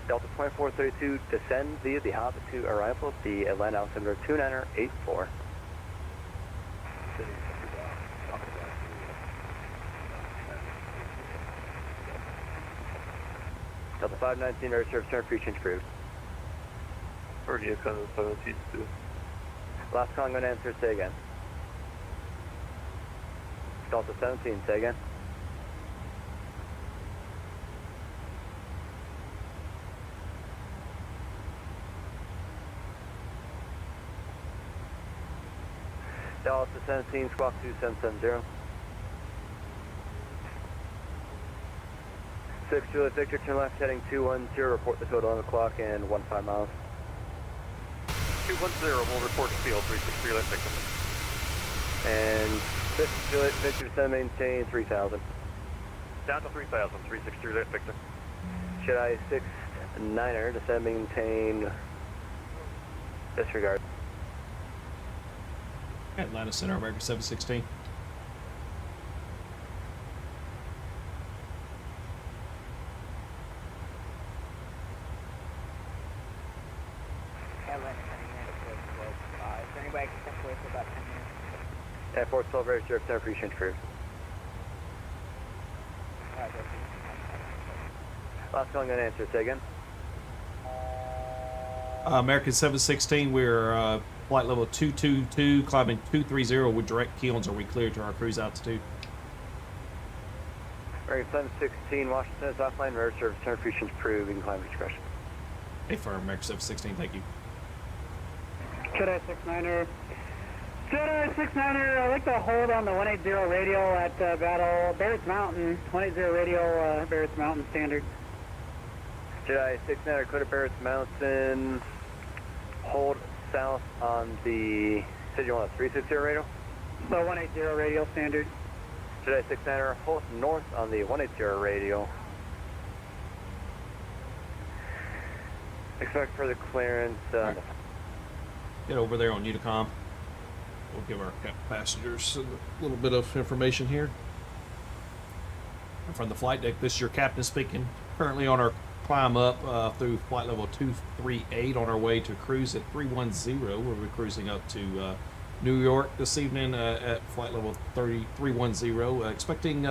Delta 2432, descend via the Hobbit to arrival, the land altimeter 2984. Delta 519, ready to return, free change approved. Last call, I'm going to answer, say again. Delta 17, say again. Delta 17, squawk 2770. 6 Juliet Victor, turn left heading 210, report the total 11 o'clock and 15 miles. 210, we'll report the field, 363 that victim. And 6 Juliet Victor, descend, maintain 3000. Down to 3000, 363 that victim. Jedi 69er, descend, maintain, disregard. Atlanta Center, American 716. At 412, ready to return, free change approved. Last call, I'm going to answer, say again. American 716, we're flight level 222, climbing 230 with direct kilns. Are we cleared to our cruise altitude? American 716, Washington is offline, ready to return, free change approved, you can climb discretion. Hey, for American 716, thank you. Jedi 69er. Jedi 69er, I'd like to hold on the 180 radio at Battle Barrett's Mountain. 180 radio, Barrett's Mountain standard. Jedi 69er, clear to Barrett's Mountain. Hold south on the, said you want a 360 radio? The 180 radio standard. Jedi 69er, hold north on the 180 radio. Expect further clearance. Right. Get over there on Unicom. We'll give our passengers a little bit of information here. From the flight deck, this is your captain speaking. Currently on our climb up through flight level 238 on our way to cruise at 310. We'll be cruising up to New York this evening at flight level 310. Expecting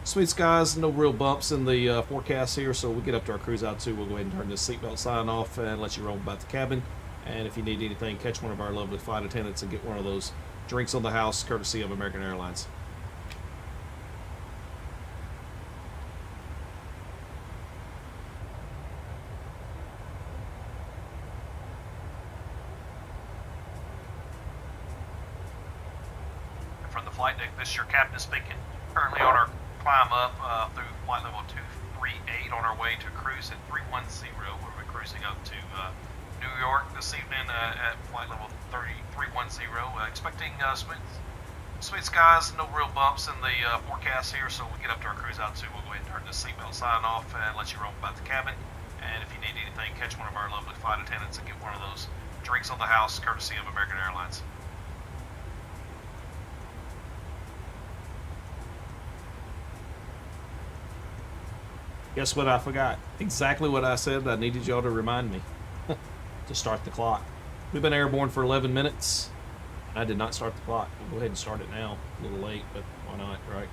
smooth skies, no real bumps in the forecast here, so we'll get up to our cruise altitude. We'll go ahead and turn the seatbelt sign off and let you roam about the cabin. And if you need anything, catch one of our lovely flight attendants and get one of those drinks on the house, courtesy of American Airlines. From the flight deck, this is your captain speaking. Currently on our climb up through flight level 238 on our way to cruise at 310. We'll be cruising up to New York this evening at flight level 310. Expecting smooth skies, no real bumps in the forecast here, so we'll get up to our cruise altitude. We'll go ahead and turn the seatbelt sign off and let you roam about the cabin. And if you need anything, catch one of our lovely flight attendants and get one of those drinks on the house, courtesy of American Airlines. Guess what I forgot? Exactly what I said. I needed y'all to remind me to start the clock. We've been airborne for 11 minutes. I did not start the clock. We'll go ahead and start it now. A little late, but why not, right?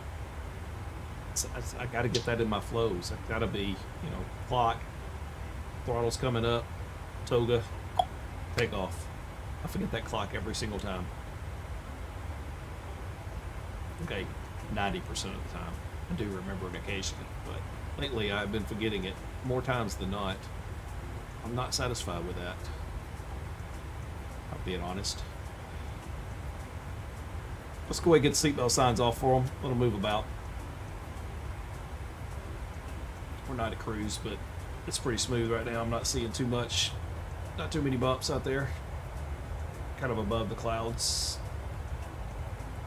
I got to get that in my flows. I've got to be, clock, throttle's coming up, toga, take off. I forget that clock every single time. Okay, 90% of the time. I do remember it occasionally, but lately I've been forgetting it more times than not. I'm not satisfied with that. I'm being honest. Let's go ahead and get seatbelt signs off for them. Let them move about. We're not at cruise, but it's pretty smooth right now. I'm not seeing too much, not too many bumps out there. Kind of above the clouds.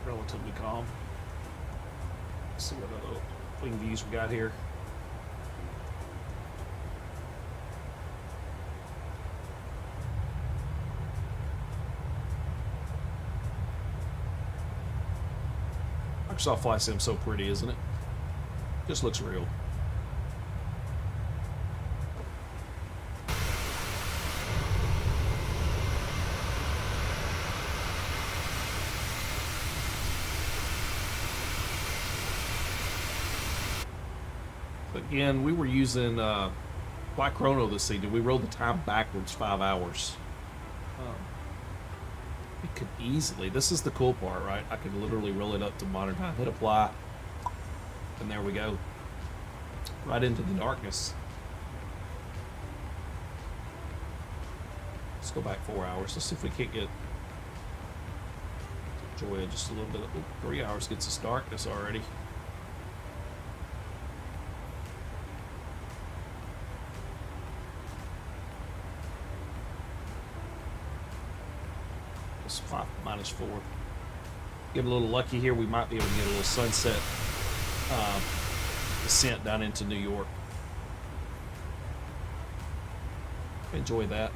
Relatively calm. Let's see what other wing views we got here. Microsoft Flight Sim so pretty, isn't it? Just looks real. Again, we were using Fly Chrono this evening. We rolled the time backwards 5 hours. It could easily, this is the cool part, right? I could literally roll it up to modern time, hit apply, and there we go. Right into the darkness. Let's go back 4 hours. Let's see if we can't get Joya just a little bit. 3 hours gets us darkness already. It's -4. Get a little lucky here. We might be able to get a little sunset descent down into New York. Enjoy that.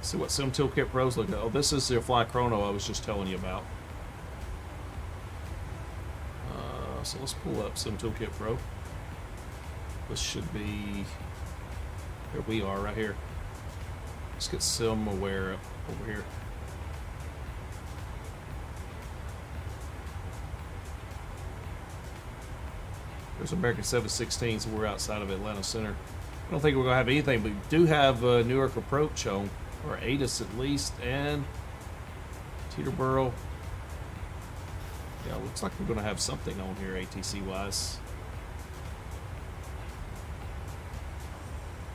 See what Sim Toolkit Pro's look at. Oh, this is the Fly Chrono I was just telling you about. So let's pull up Sim Toolkit Pro. This should be... Here we are, right here. Let's get Sim Aware up over here. There's American 716, so we're outside of Atlanta Center. I don't think we're going to have anything, but we do have Newark approach on, or ATIS at least, and Teterboro. Yeah, looks like we're going to have something on here ATC-wise.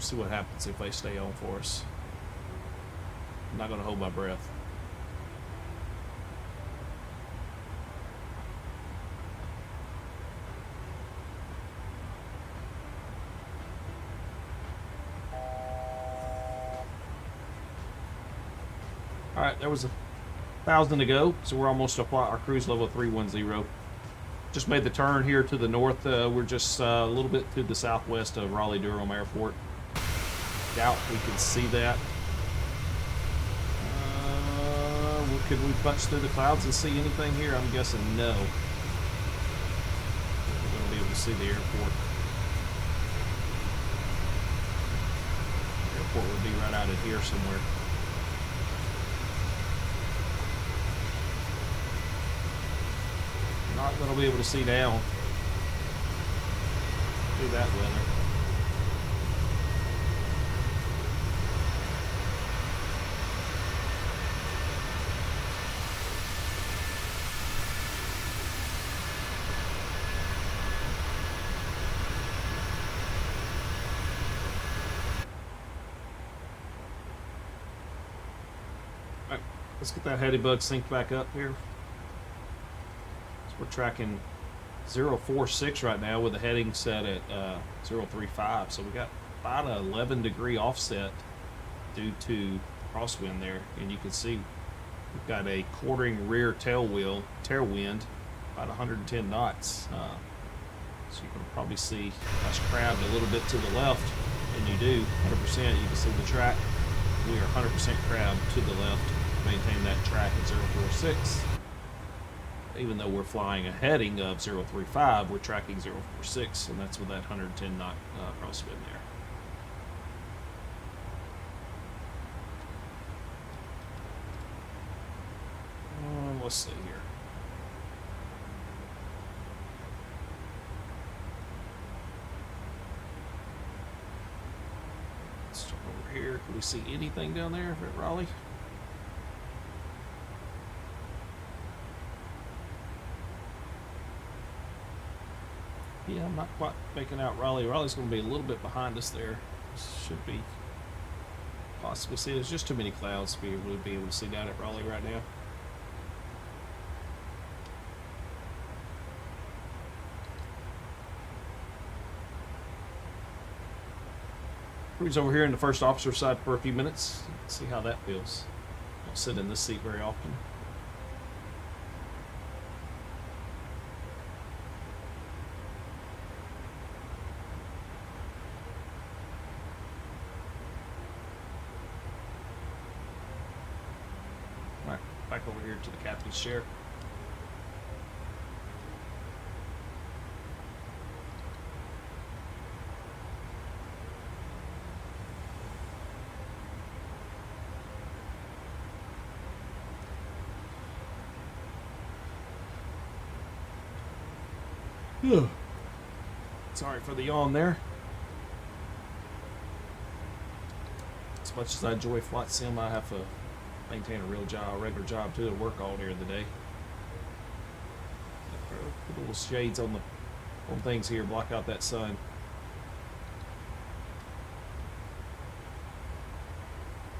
see what happens if they stay on for us. I'm not going to hold my breath. Alright, there was 1,000 to go, so we're almost at our cruise level 310. Just made the turn here to the north. We're just a little bit to the southwest of Raleigh-Durham Airport. Doubt we can see that. Could we punch through the clouds and see anything here? I'm guessing no. We're going to be able to see the airport. The airport would be right out in here somewhere. Not going to be able to see down through that weather. Let's get that heady bug synced back up here. So we're tracking 046 right now with the heading set at 035. So we got about an 11-degree offset due to crosswind there. And you can see we've got a quartering rear tailwind, about 110 knots. So you can probably see us crabbed a little bit to the left. And you do, 100%. You can see the track. We are 100% crabbed to the left. Maintain that track at 046. Even though we're flying a heading of 035, we're tracking 046, and that's with that 110 knot crosswind there. Let's see here. Let's jump over here. Can we see anything down there at Raleigh? Yeah, I'm not quite making out Raleigh. Raleigh's going to be a little bit behind us there. Should be possibly see. There's just too many clouds to be able to see down at Raleigh right now. Cruise over here in the first officer side for a few minutes. See how that feels. Don't sit in this seat very often. Back over here to the captain's chair. Sorry for the yawn there. As much as I enjoy flight sim, I have to maintain a regular job too, and work all during the day. Put little shades on things here, block out that sun.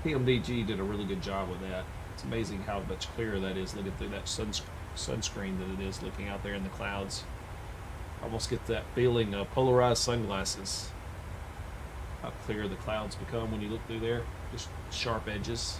PMDG did a really good job with that. It's amazing how much clearer that is looking through that sunscreen than it is looking out there in the clouds. Almost get that feeling of polarized sunglasses. How clear the clouds become when you look through there. Just sharp edges.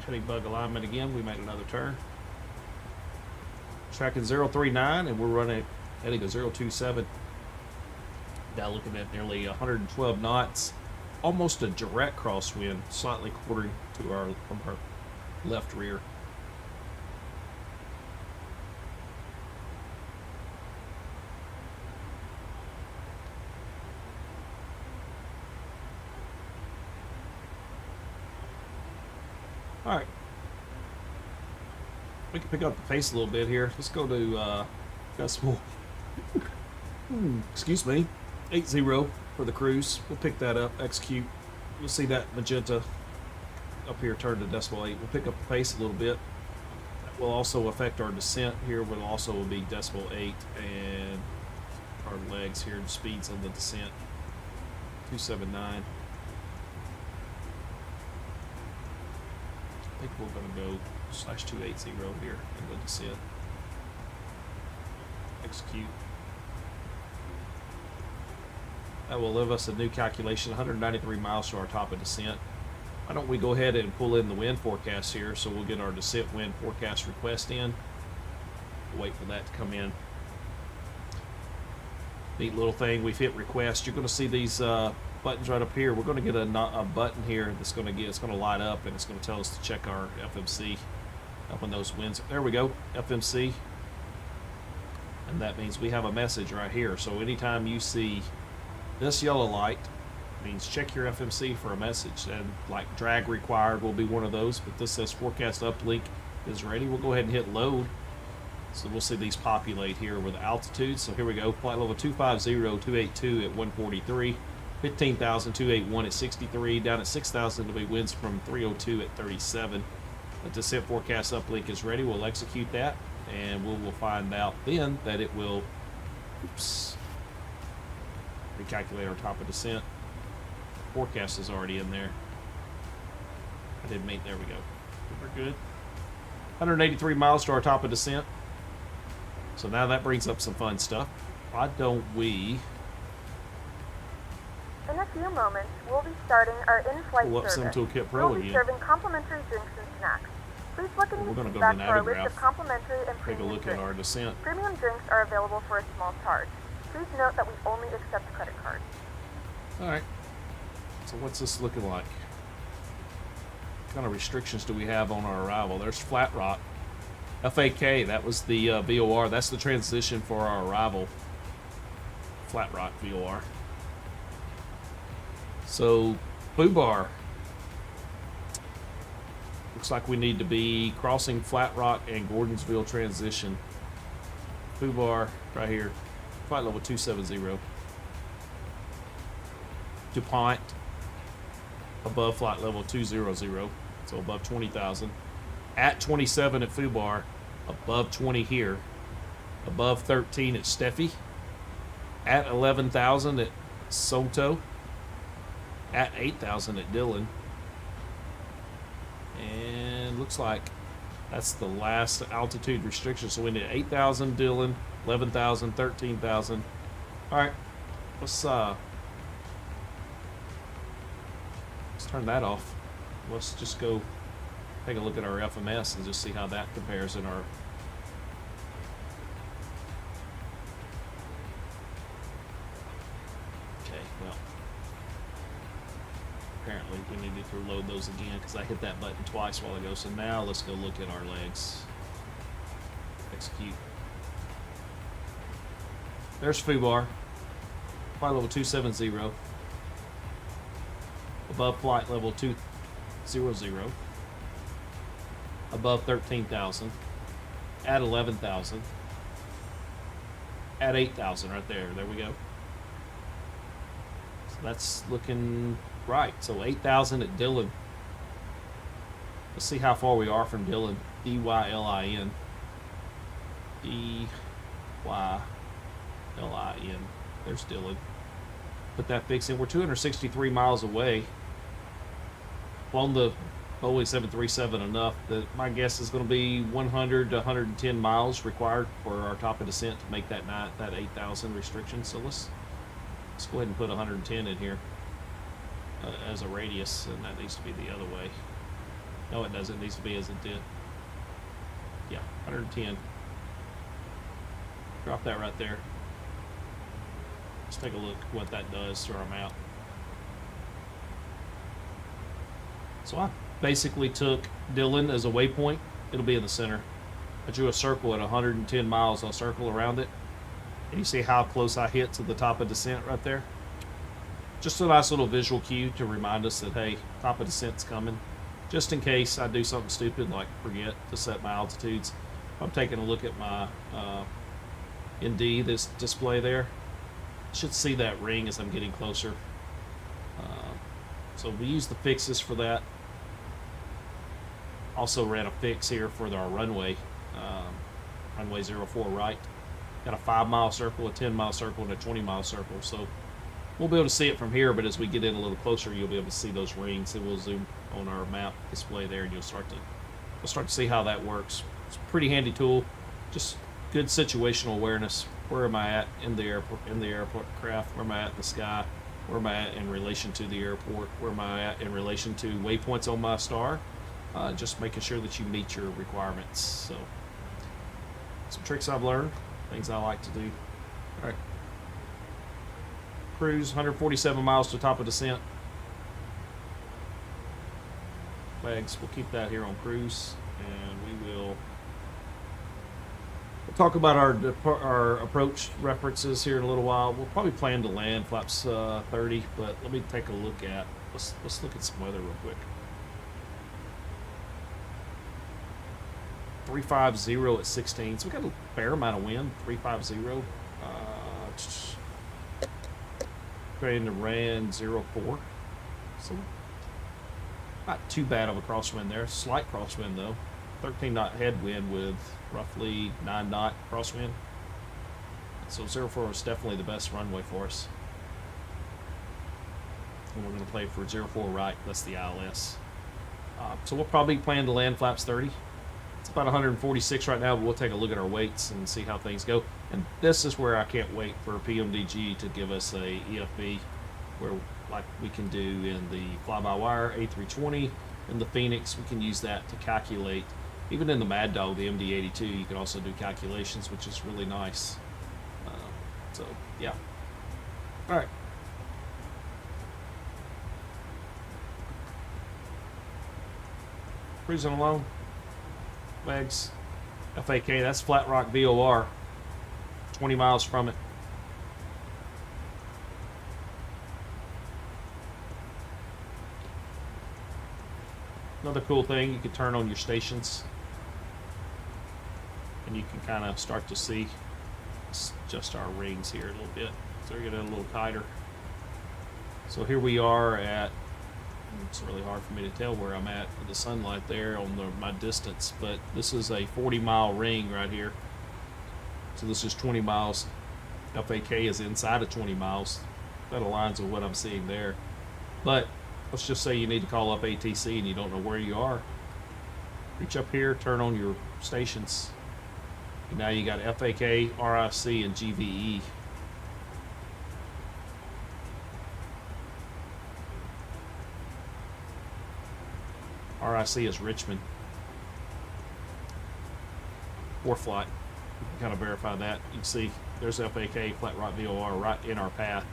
Heading bug alignment again. We made another turn. Tracking 039, and we're heading a 027. looking at nearly 112 knots, almost a direct crosswind, slightly quartering to our left rear. All right, we can pick up the pace a little bit here. Let's go to decimal. Excuse me, 80 for the cruise. We'll pick that up. Execute. You'll see that magenta up here turn to decimal 8. We'll pick up the pace a little bit. That will also affect our descent here. Will also be decimal 8 and our legs here and speeds on the descent. 279. I think we're going to go /280 here in the descent. Execute. That will give us a new calculation, 193 miles to our top of descent. Why don't we go ahead and pull in the wind forecast here, so we'll get our descent wind forecast request in. We'll wait for that to come in. Neat little thing, we've hit request. You're going to see these buttons right up here. We're going to get a button here that's going to it's going to light up, and it's going to tell us to check our FMC up on those winds. There we go, FMC. And that means we have a message right here. So anytime you see this yellow light, means check your FMC for a message, and like drag required will be one of those, but this says forecast uplink is ready. We'll go ahead and hit load. So we'll see these populate here with altitude. So here we go, flight level 250-282 at 143, 15,281 at 63, down at 6,000 to be winds from 302 at 37. The descent forecast uplink is ready. We'll execute that, and we'll find out then that it will, recalculate our top of descent. Forecast is already in there. I didn't make, there we go. We're good. 183 miles to our top of descent. So now that brings up some fun stuff. Why don't we... In a few moments, we'll be starting our in-flight pull up service. SimToolkit Pro We'll be again. serving complimentary drinks and snacks. Please look in We're the going to go back to for our list Navigraph. of complimentary and Take a premium look drinks. at our descent. Premium drinks are available for a small charge. Please note that we only accept credit cards. Alright. So what's this looking like? What kind of restrictions do we have on our arrival? There's Flat Rock. FAK, that was the VOR. That's the transition for our arrival. Flat Rock VOR. So, Fubar. Looks like we need to be crossing Flat Rock and Gordonsville transition. Fubar, right here. Flight level 270. DuPont, above flight level 200, so above 20,000. At 27 at Fubar, above 20 here. Above 13 at Steffi. At 11,000 at Soto. At 8,000 at Dillon. And looks like that's the last altitude restriction. So we need 8,000 Dillon, 11,000, 13,000. All right, let's turn that off. Let's just go take a look at our FMS and just see how that compares in our... Okay, well, apparently we needed to load those again because I hit that button twice while ago. So now let's go look at our legs. Execute. There's Fubar. Flight level 270. Above flight level 200. Above 13,000. At 11,000. At 8,000 right there. There we go. So that's looking right. So 8,000 at Dillon. Let's see how far we are from Dillon. D-Y-L-I-N. D-Y-L-I-N. There's Dillon. Put that fix in. We're 263 miles away. Flown the Boeing 737 enough that my guess is going to be 100 to 110 miles required for our top of descent to make that 8,000 restriction. So let's go ahead and put 110 in here as a radius, and that needs to be the other way. No, it doesn't. It needs to be as it did. Yeah, 110. Drop that right there. Let's take a look what that does to our map. So I basically took Dillon as a waypoint. It'll be in the center. I drew a circle at 110 miles. I'll circle around it. And you see how close I hit to the top of descent right there? Just a nice little visual cue to remind us that, hey, top of descent's coming. Just in case I do something stupid like forget to set my altitudes. I'm taking a look at my ND, this display there. I should see that ring as I'm getting closer. So we use the fixes for that. Also ran a fix here for our runway. Runway 04 right. Got a 5-mile circle, a 10-mile circle, and a 20-mile circle. So we'll be able to see it from here, but as we get in a little closer, you'll be able to see those rings, and we'll zoom on our map display there, and you'll start to see how that works. It's a pretty handy tool. Just good situational awareness. Where am I at in the aircraft? Where am I at in the sky? Where am I at in relation to the airport? Where am I at in relation to waypoints on my star? Just making sure that you meet your requirements. So, some tricks I've learned, things I like to do. All right. Cruise, 147 miles to top of descent. Flags, we'll keep that here on cruise, and we'll talk about our approach references here in a little while. We'll probably plan to land flaps 30, but let me take a look at, let's look at some weather real quick. 350 at 16, so we got a fair amount of wind. 350. Creating the ran 04, so not too bad of a crosswind there. Slight crosswind though. 13 knot headwind with roughly 9 knot crosswind. So 04 is definitely the best runway for us. And we're going to play for 04 right. That's the ILS. So we'll probably plan to land flaps 30. It's about 146 right now, but we'll take a look at our weights and see how things go. And this is where I can't wait for PMDG to give us a EFB, where like we can do in the fly-by-wire A320 and the Phoenix, we can use that to calculate. Even in the Mad Dog, the MD-82, you can also do calculations, which is really nice. So yeah. All right. Cruising along. Legs, FAK, that's Flat Rock VOR, 20 miles from it. Another cool thing, you can turn on your stations and you can kind of start to see just our rings here a little bit. So we're getting a little tighter. So here we are at, it's really hard for me to tell where I'm at with the sunlight there on my distance, but this is a 40-mile ring right here. So this is 20 miles. FAK is inside of 20 miles. That aligns with what I'm seeing there. But let's just say you need to call up ATC and you don't know where you are. Reach up here, turn on your stations. And now you got FAK, RIC, and GVE. RIC is Richmond. Or flight. You can kind of verify that. You can see there's FAK, Flat Rock VOR, right in our path.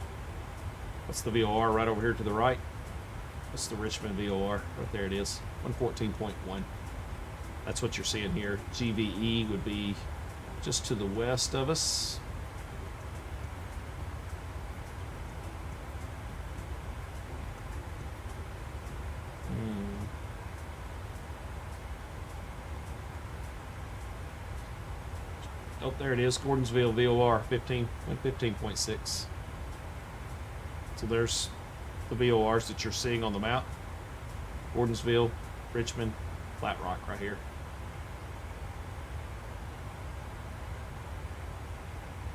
That's the VOR right over here to the right. That's the Richmond VOR. Right there it is. 114.1. That's what you're seeing here. GVE would be just to the west of us. Oh, there it is. Gordonsville VOR 15.6. So there's the VORs that you're seeing on the map. Gordonsville, Richmond, Flat Rock right here.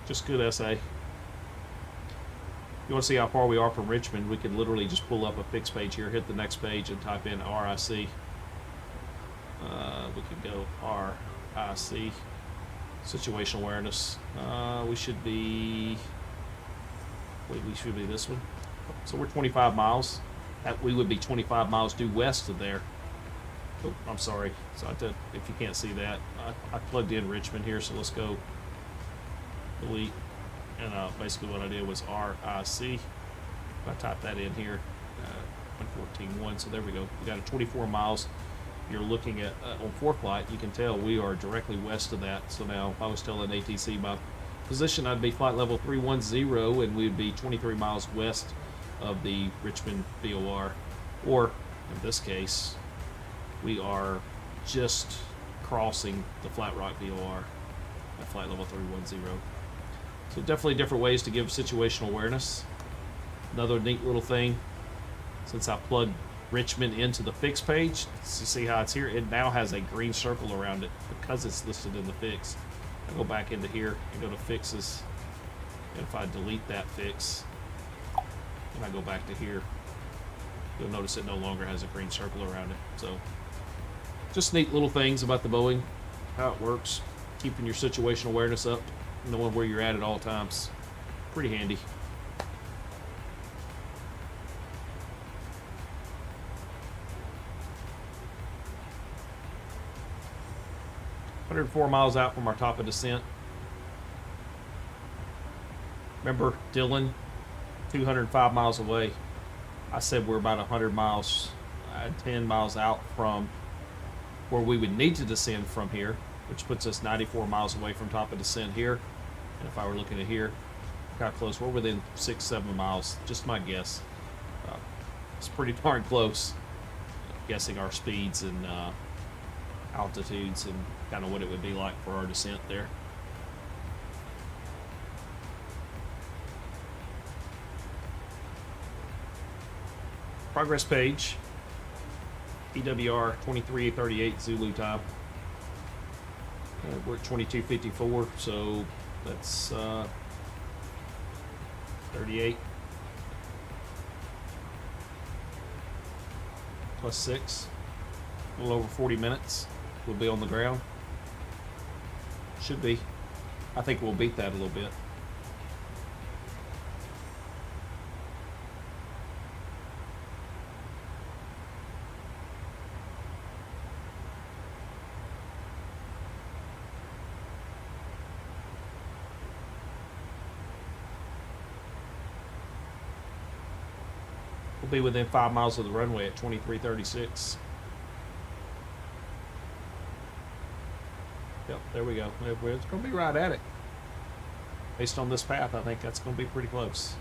Just good SA. If you want to see how far we are from Richmond, we can literally just pull up a fixed page here, hit the next page, and type in RIC. We can go RIC. Situational awareness. We should be this one. So we're 25 miles. We would be 25 miles due west of there. Oh, I'm sorry. So if you can't see that, I plugged in Richmond here. So let's go delete. And basically what I did was RIC. If I type that in here, 114.1, so there we go. We got a 24 miles. You're looking at, on fourth light, you can tell we are directly west of that. So now if I was telling ATC my position, I'd be flight level 310, and we'd be 23 miles west of the Richmond VOR. Or, in this case, we are just crossing the Flat Rock VOR at flight level 310. So definitely different ways to give situational awareness. Another neat little thing, since I plugged Richmond into the fix page, so you see how it's here, it now has a green circle around it because it's listed in the fix. I go back into here and go to fixes, and if I delete that fix and I go back to here, you'll notice it no longer has a green circle around it. So just neat little things about the Boeing, how it works, keeping your situational awareness up, knowing where you're at all times. Pretty handy. .4 miles out from our top of descent. Remember Dillon, 205 miles away. I said we're about 100 miles, 10 miles out from where we would need to descend from here, which puts us 94 miles away from top of descent here. And if I were looking at here, how close? We're within 6-7 miles, just my guess. It's pretty darn close, guessing our speeds and altitudes and kind of what it would be like for our descent there. Progress page, PWR 2338 Zulu time. We're at 2254, so that's 38 plus 6, a little over 40 minutes. We'll be on the ground. Should be. I think we'll beat that a little bit. We'll be within 5 miles of the runway at 2336. Yep, there we go. It's going to be right at it. Based on this path, I think that's going to be pretty close.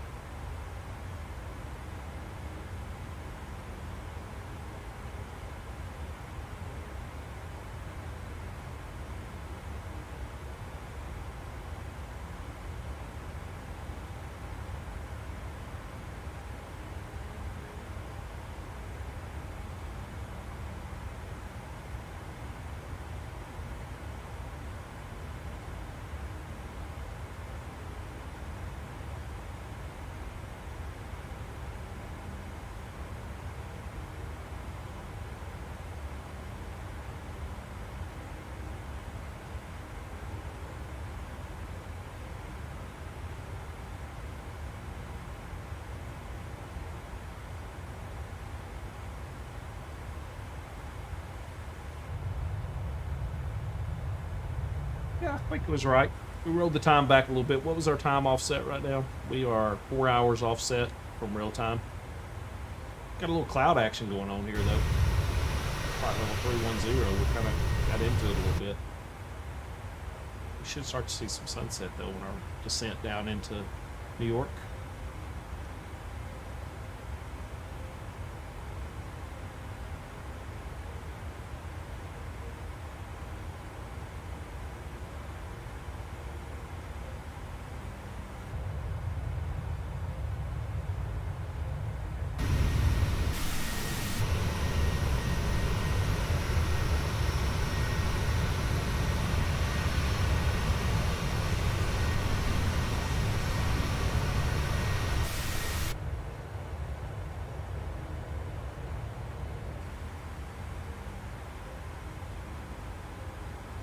Yeah, I think it was right. We rolled the time back a little bit. What was our time offset right now? We are 4 hours offset from real time. Got a little cloud action going on here, though. Flight level 310. We kind of got into it a little bit. We should start to see some sunset, though, on our descent down into New York.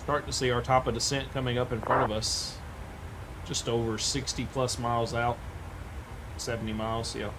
Starting to see our top of descent coming up in front of us. Just over 60 plus miles out. 70 miles, yeah.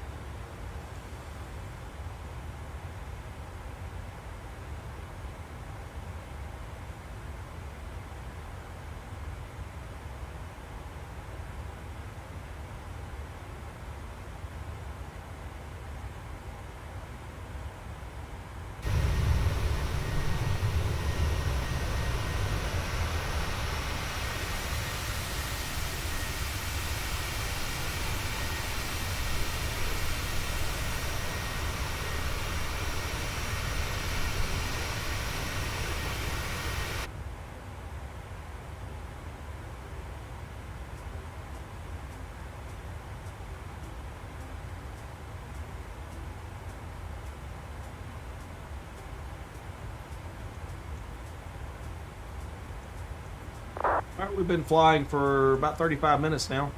We've been flying for about 35 minutes now.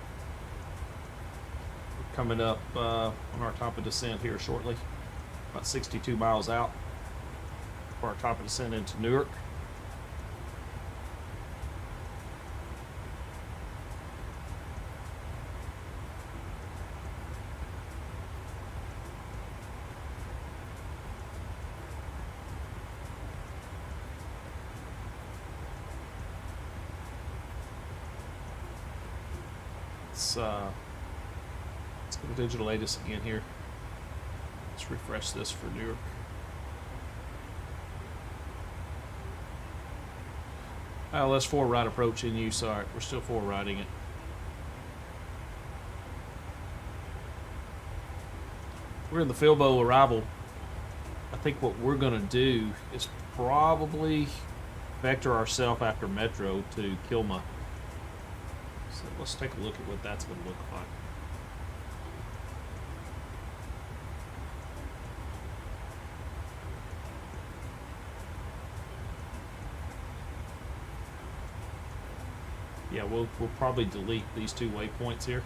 We're coming up on our top of descent here shortly. About 62 miles out for our top of descent into Newark. Let's go to digital ATIS again here. Let's refresh this for Newark. ILS 4 right approach in use. All right, we're still 4 riding it. We're in the Filbo arrival. I think what we're going to do is probably vector ourselves after Metro to Kilma. So let's take a look at what that's going to look like. Yeah, we'll probably delete these 2 waypoints here.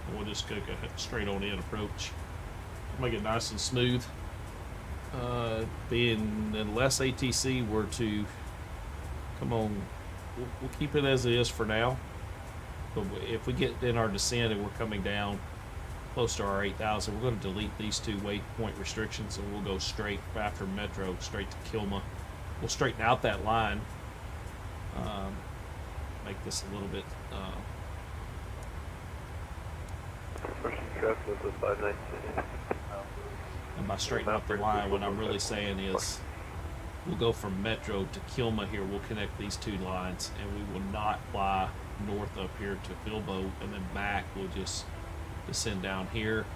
And we'll just go straight on in approach. Make it nice and smooth. Unless ATC were to come on, we'll keep it as it is for now. But if we get in our descent and we're coming down close to our 8,000, we're going to delete these 2 waypoint restrictions and we'll go straight after Metro, straight to Kilma. We'll straighten out that line. Make this a little bit. And by straightening out the line, what I'm really saying is we'll go from Metro to Kilma here. We'll connect these 2 lines, and we will not fly north up here to Filbo and then back. We'll just descend down here.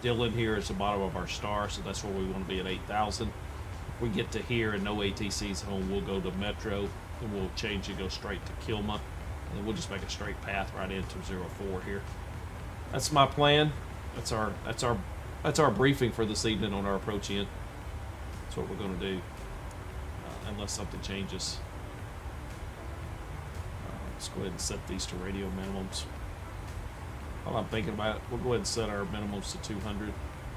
Dillon here is the bottom of our star, so that's where we want to be at 8,000. If we get to here and no ATC's home, we'll go to Metro. And we'll change and go straight to Kilma, and then we'll just make a straight path right into 04 here. That's my plan. That's our briefing for this evening on our approach in. That's what we're going to do, unless something changes. Let's go ahead and set these to radio minimums. While I'm thinking about it, we'll go ahead and set our minimums to 200,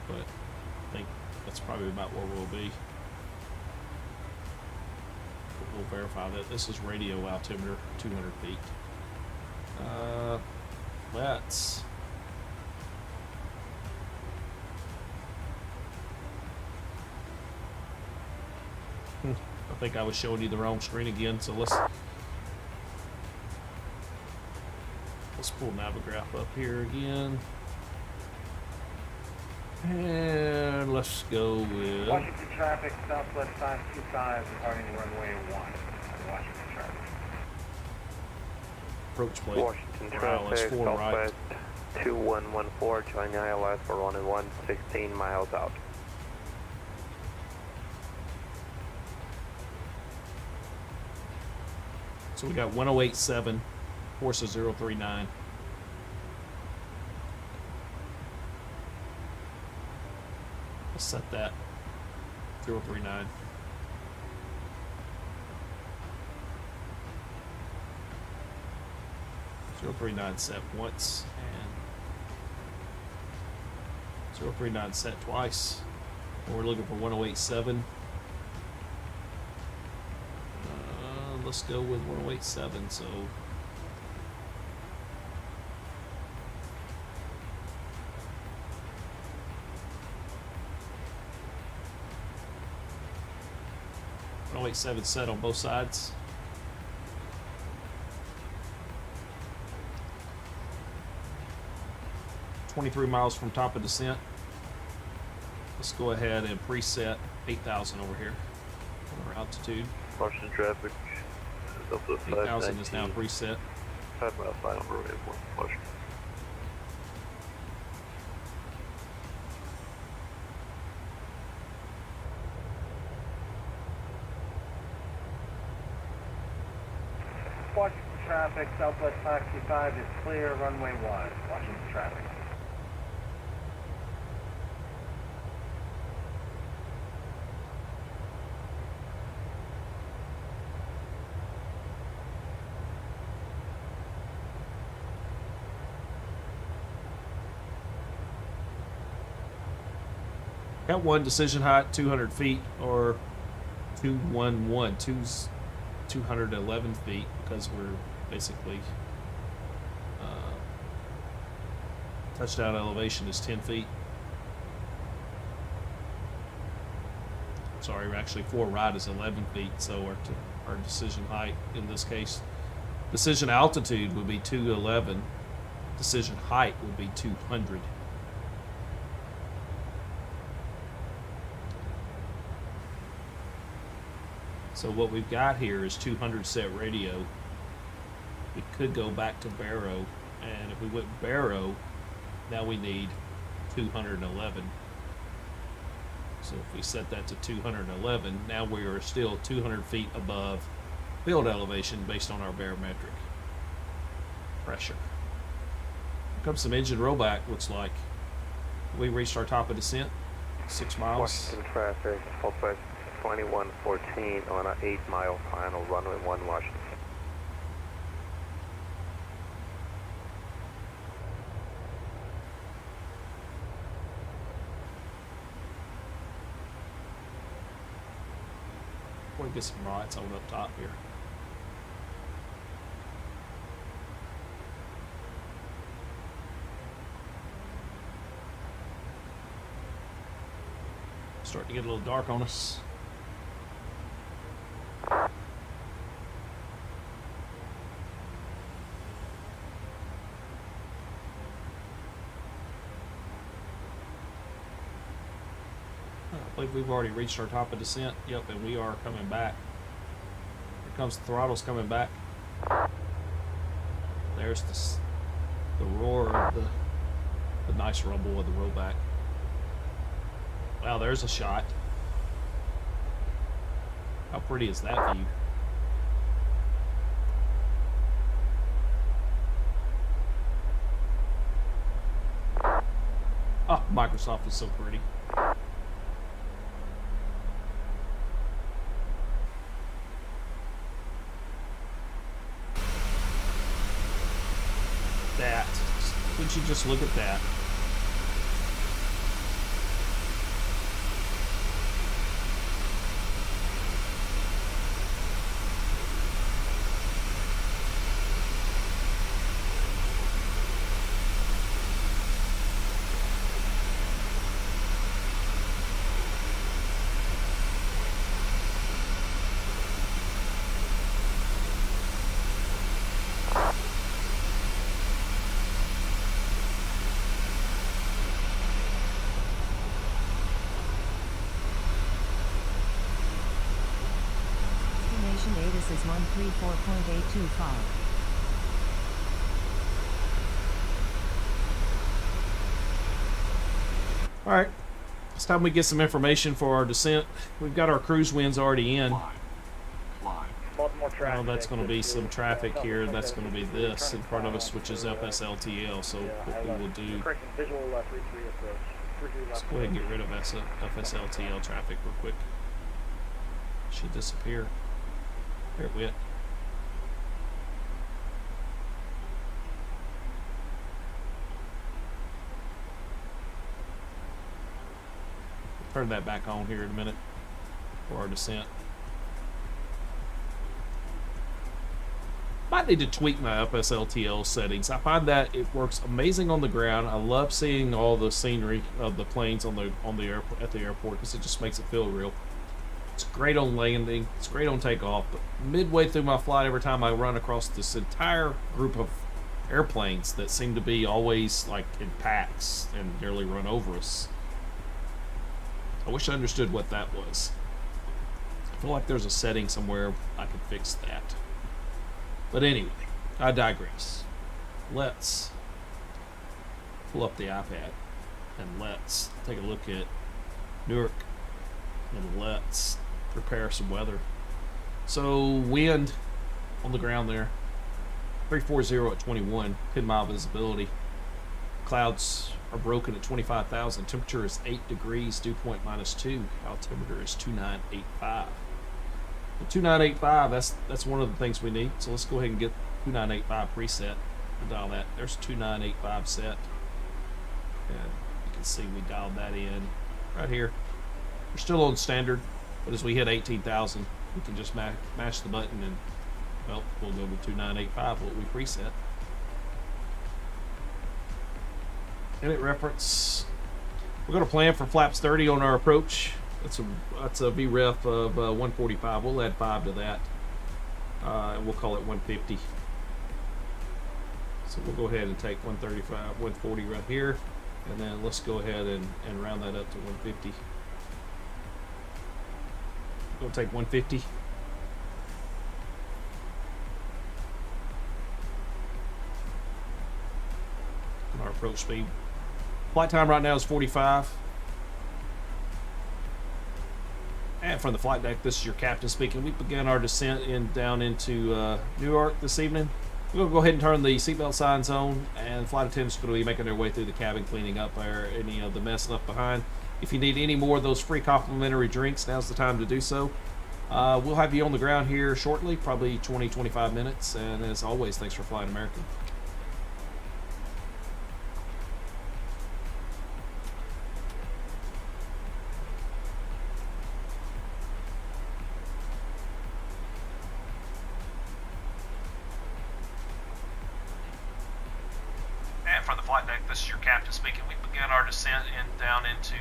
but I think that's probably about where we'll be. We'll verify that this is radio altimeter 200 feet. Let's I think I was showing you the wrong screen again, so let's pull Navigraph up here again. And let's go with Washington traffic, Southwest 525, departing runway 1. Washington traffic. Approach plate. Washington for traffic, ILS 4 Southwest right. 2114, join the ILS for runway 1, 16 miles out. So we got 1087, course of 039. Let's set that 039. Zero 039 set once and 039 set twice. And we're looking for 1087. Let's go with 1087. So .087 set on both sides. .23 miles from top of descent. Let's go ahead and preset 8,000 over here on our altitude. Washington traffic. 8,000 is now preset. 5 miles final for runway 1, Washington. Washington traffic, Southwest 525 is clear, runway 1. Washington traffic. Cat 1 decision height 200 feet or 211. 2's 211 feet because we're basically touchdown elevation is 10 feet. Sorry, actually 4 right is 11 feet, so our decision height in this case, decision altitude would be 211, decision height would be 200. So what we've got here is 200 set radio. We could go back to Barrow, and if we went Barrow, now we need 211. So if we set that to 211, now we are still 200 feet above field elevation based on our barometric pressure. Here comes some engine rollback, looks like. We reached our top of descent, 6 miles. Washington traffic, Southwest 2114 on an 8-mile final, runway 1 Washington. We'll get some rights on up top here. Starting to get a little dark on us. I believe we've already reached our top of descent. Yep, and we are coming back. Here comes the throttles coming back. There's the roar of the nice rumble of the rollback. Wow, there's a shot. How pretty is that view? Oh, Microsoft is so pretty. That. Would you just look at that? This is 134.825. All right, it's time we get some information for our descent. We've got our cruise winds already in. Oh, that's going to be some traffic here. That's going to be this in front of us, which is FSLTL. So what we will do, let's go ahead and get rid of FSLTL traffic real quick. Should disappear. There it went. Turn that back on here in a minute for our descent. Might need to tweak my FSLTL settings. I find that it works amazing on the ground. I love seeing all the scenery of the planes on the airport at the airport because it just makes it feel real. It's great on landing. It's great on takeoff. But midway through my flight, every time I run across this entire group of airplanes that seem to be always like in packs and nearly run over us. I wish I understood what that was. I feel like there's a setting somewhere I could fix that. But anyway, I digress. Let's pull up the iPad and let's take a look at Newark and let's prepare some weather. So wind on the ground there, 340 at 21, 10 mile visibility. Clouds are broken at 25,000. Temperature is 8 degrees, dew point -2. Altimeter is 2985. The 2985, that's one of the things we need. So let's go ahead and get 2985 preset and dial that. There's 2985 set. And you can see we dialed that in. right here. We're still on standard, but as we hit 18,000, we can just mash the button and, well, we'll go to 2985, what we preset. Edit reference. We're going to plan for flaps 30 on our approach. That's a VREF of 145. We'll add 5 to that, and we'll call it 150. So we'll go ahead and take 135, 140 right here, and then let's go ahead and round that up to 150. We'll take 150. And our approach speed. Flight time right now is 45. And from the flight deck, this is your captain speaking. We began our descent down into Newark this evening. We're going to go ahead and turn the seatbelt signs on, and flight attendants are going to be making their way through the cabin, cleaning up any of the mess left behind. If you need any more of those free complimentary drinks, now's the time to do so. We'll have you on the ground here shortly, probably 20-25 minutes. And as always, thanks for flying American. From the flight deck, this is your captain speaking. We began our descent down into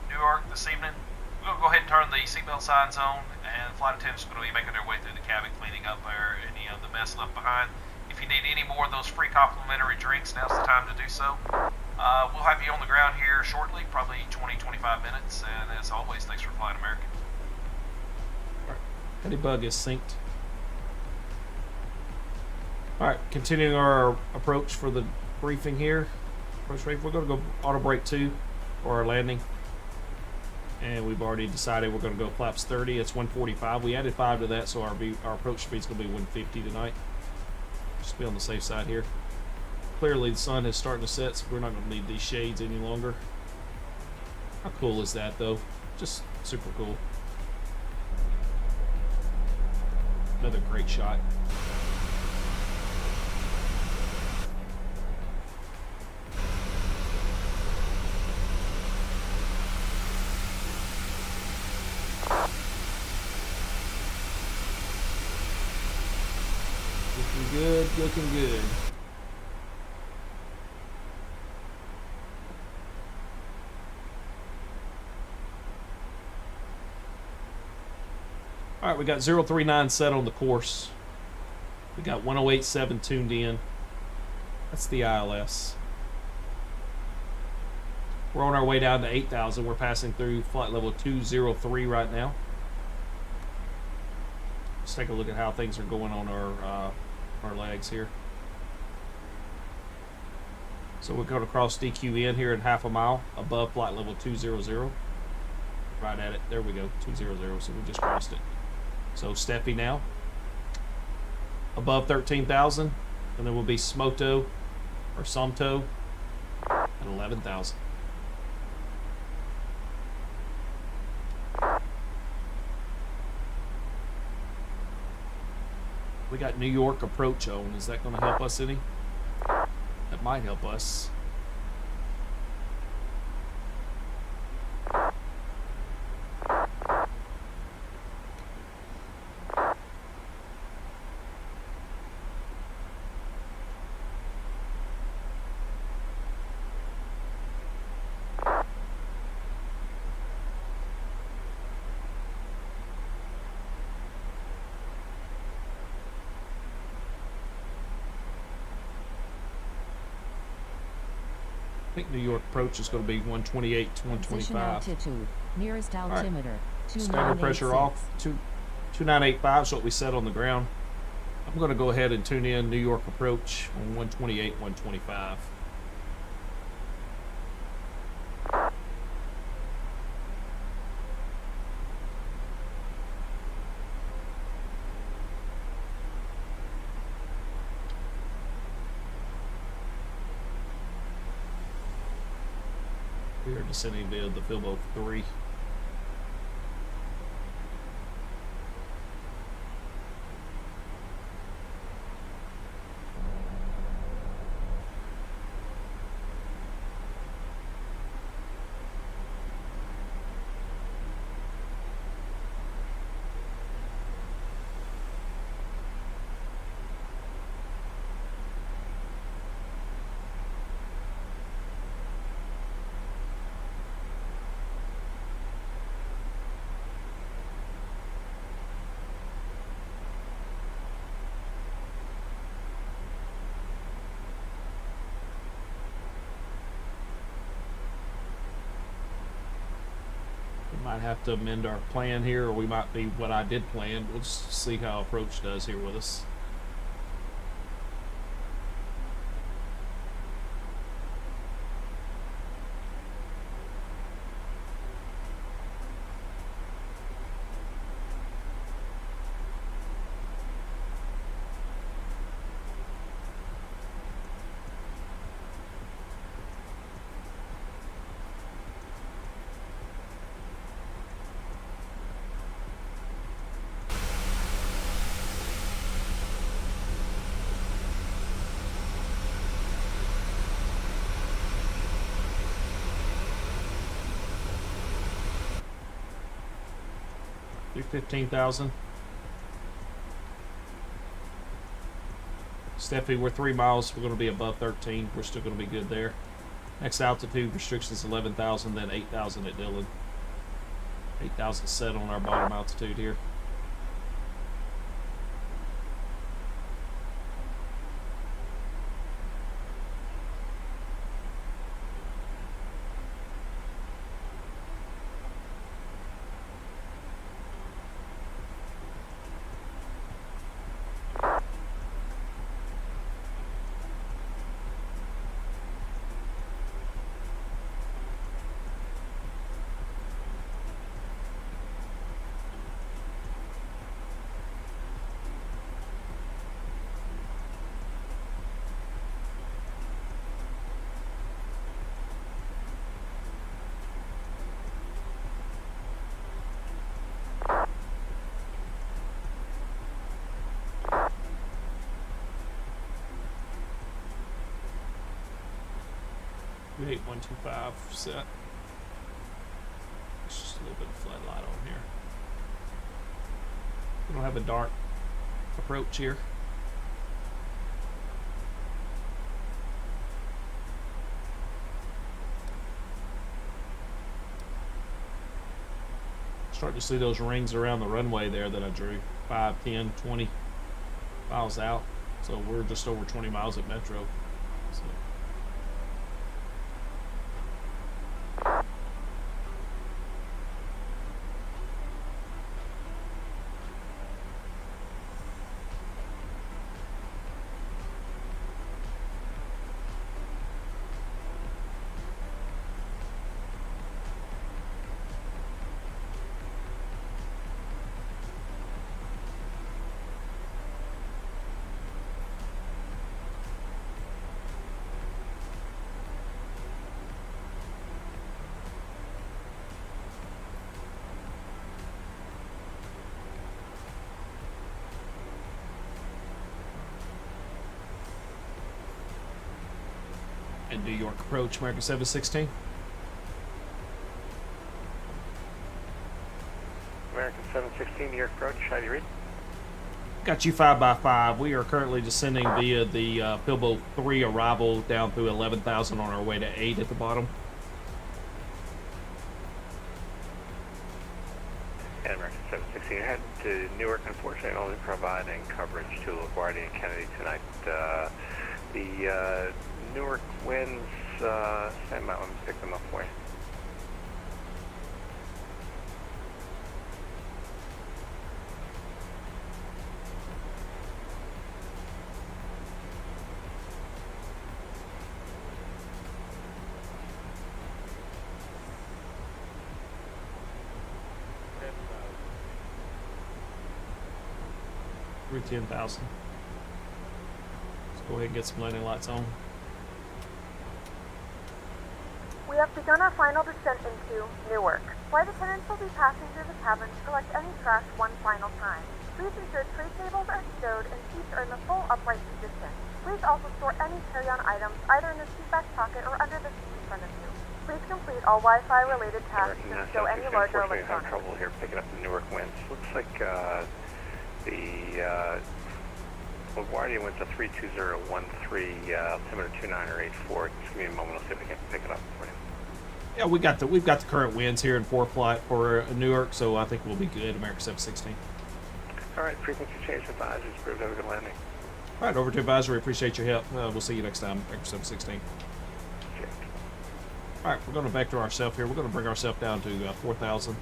Newark this evening. We're going to go ahead and turn the seatbelt signs on, and flight attendants are going to be making their way through the cabin, cleaning up any of the mess left behind. If you need any more of those free complimentary drinks, now's the time to do so. We'll have you on the ground here shortly, probably 20-25 minutes. And as always, thanks for flying American. All right, Hedibug is synced. All right, continuing our approach for the briefing here. Approach brief. We're going to go auto brake 2 for our landing, and we've already decided we're going to go flaps 30. It's 145. We added 5 to that, so our approach speed is going to be 150 tonight. Just be on the safe side here. Clearly, the sun is starting to set, so we're not going to need these shades any longer. How cool is that, though? Just super cool. Another great shot. Looking good. All right, we got 039 set on the course. We got 1087 tuned in. That's the ILS. We're on our way down to 8,000. We're passing through flight level 203 right now. Let's take a look at how things are going on our legs here. So we're going to cross DQN here in half a mile above flight level 200. Right at it. There we go, 200. So we just crossed it. So Steffi now above 13,000, and then we'll be Smoto or Somto at 11,000. We got New York approach on. Is that going to help us any? That might help us. I think New York approach is going to be 128 to 125. Altitude. Nearest altimeter. Right. Standard pressure off. 2985 is what we set on the ground. I'm going to go ahead and tune in New York approach on 128, 125. We are descending via the Filbo 3. We might have to amend our plan here, or we might be what I did plan. We'll just see how approach does here with us. Do 15,000. Steffi, we're 3 miles. We're going to be above 13. We're still going to be good there. Next altitude restriction is 11,000, then 8,000 at Dillon. 8,000 set on our bottom altitude here. We 8125 set. It's just a little bit of floodlight on here. We don't have a dark approach here. Starting to see those rings around the runway there that I drew. 5, 10, 20 miles out. So we're just over 20 miles at Metro. So. And New York approach, American 716. American 716, New York approach, how do you read? Got you 5x5. We are currently descending via the Pilbo 3 arrival down through 11,000 on our way to 8 at the bottom. And American 716, you're heading to Newark, unfortunately, only providing coverage to LaGuardia and Kennedy tonight. The Newark winds, stand by, let me pick them up for you. Through 10,000. Let's go ahead and get some landing lights on. We have begun our final descent into Newark. Flight attendants will be passing through the cabin to collect any trash one final time. Please ensure tray tables are stowed and seats are in the full upright position. Please also store any carry-on items either in the seat back pocket or under the seat in front of you. Please complete all Wi-Fi related tasks and stow any larger electronics. Have trouble here picking up the Newark winds. Looks like the LaGuardia went to 32013, altimeter 2984. Just give me a moment, I'll see if I can pick it up for you. Yeah, we've got the current winds here in flight for Newark, so I think we'll be good. American 716. All right, frequency change advisory. Approved. Have a good landing. All right, over to advisory. Appreciate your help. We'll see you next time. American 716. Check. All right, we're going to vector ourselves here. We're going to bring ourselves down to 4,000.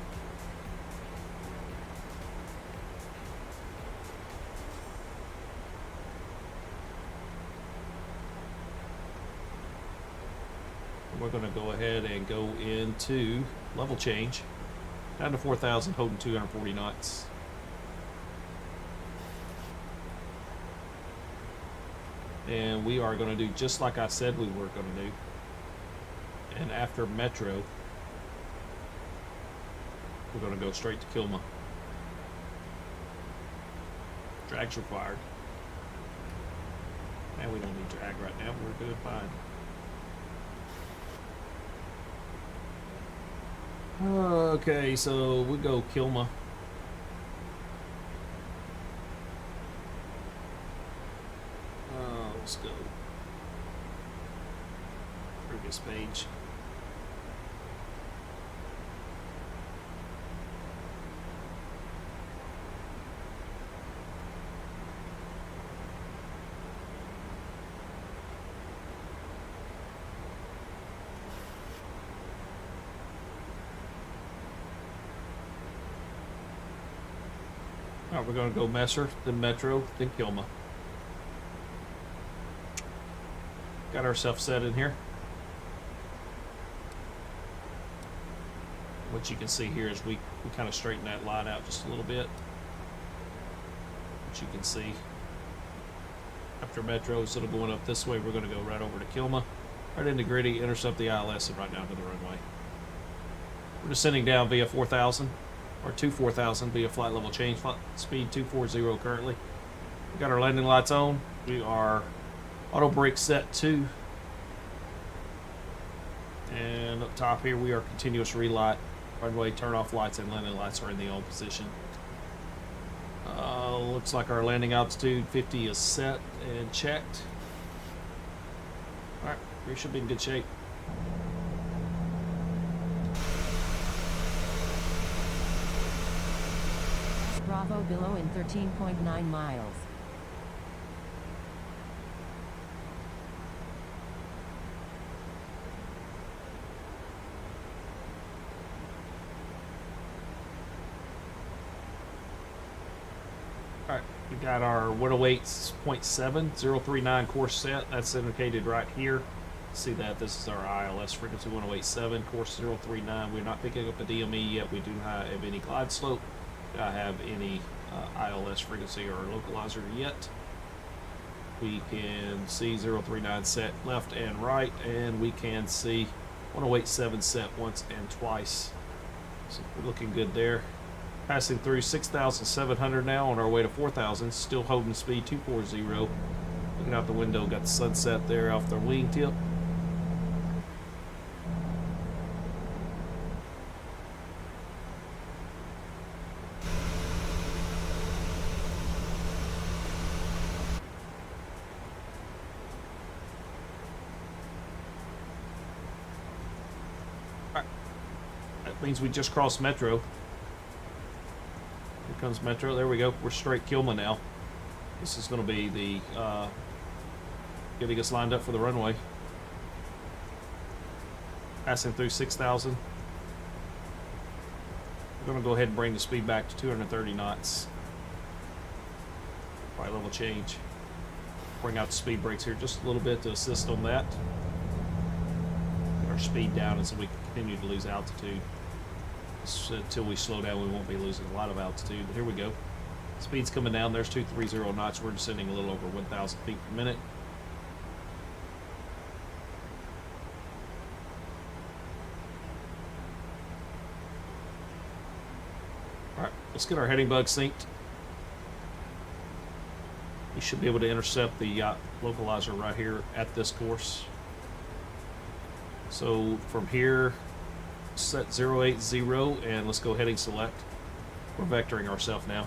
We're going to go ahead and go into level change down to 4,000, holding 240 knots. And we are going to do just like I said we were going to do. And after Metro, we're going to go straight to Kilma. Drag's required. And we don't need drag right now. We're doing fine. Okay, so we go Kilma. Let's go. Previous page. Alright, we're going to go Messer, then Metro, then Kilma. Got ourselves set in here. What you can see here is we kind of straighten that line out just a little bit. What you can see after Metro, instead of going up this way, we're going to go right over to Kilma, right into Gritty, intercept the ILS, and right down to the runway. We're descending down via 4,000. Or to 4,000 via flight level change, speed 240 currently. We got our landing lights on. We are auto brake set 2. And up top here we are continuous relight. Runway turn off lights and landing lights are in the on position. Looks like our landing altitude 50 is set and checked. Alright, we should be in good shape. Bravo below in 13.9 miles. Alright, we got our 108.7, 039 course set. That's indicated right here. See that this is our ILS frequency 108.7, course 039. We're not picking up a DME yet. We do not have any glide slope. I have any ILS frequency or localizer yet. We can see 039 set left and right, and we can see 108.7 set once and twice. So we're looking good there. Passing through 6,700 now on our way to 4,000. Still holding speed 240. Looking out the window, got the sunset there off the wingtip. Means we just crossed Metro. Here comes Metro. There we go. We're straight Kilma now. This is going to be the getting us lined up for the runway. Passing through 6,000. We're going to go ahead and bring the speed back to 230 knots. Right level change. Bring out the speed brakes here just a little bit to assist on that. Get our speed down, and so we can continue to lose altitude. Until we slow down, we won't be losing a lot of altitude. But here we go. Speed's coming down. There's 230 knots. We're descending a little over 1,000 feet per minute. Alright, let's get our heading bug synced. You should be able to intercept the localizer right here at this course. So from here, set 080, and let's go heading select. We're vectoring ourselves now.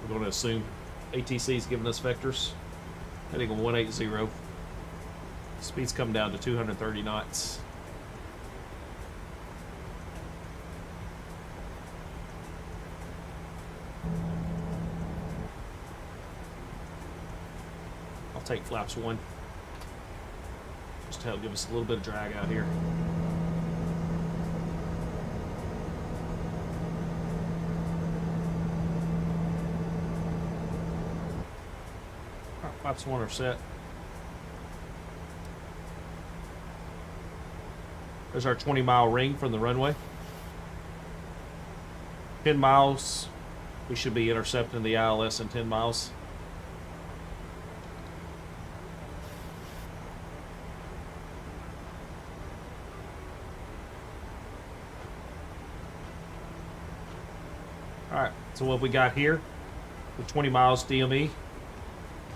We're going to assume ATC is giving us vectors. Heading on 180. Speed's come down to 230 knots. take flaps 1. Just to help give us a little bit of drag out here. Alright, flaps 1 are set. There's our 20-mile ring from the runway. 10 miles, we should be intercepting the ILS in 10 miles. Alright, so what we got here, the 20 miles DME,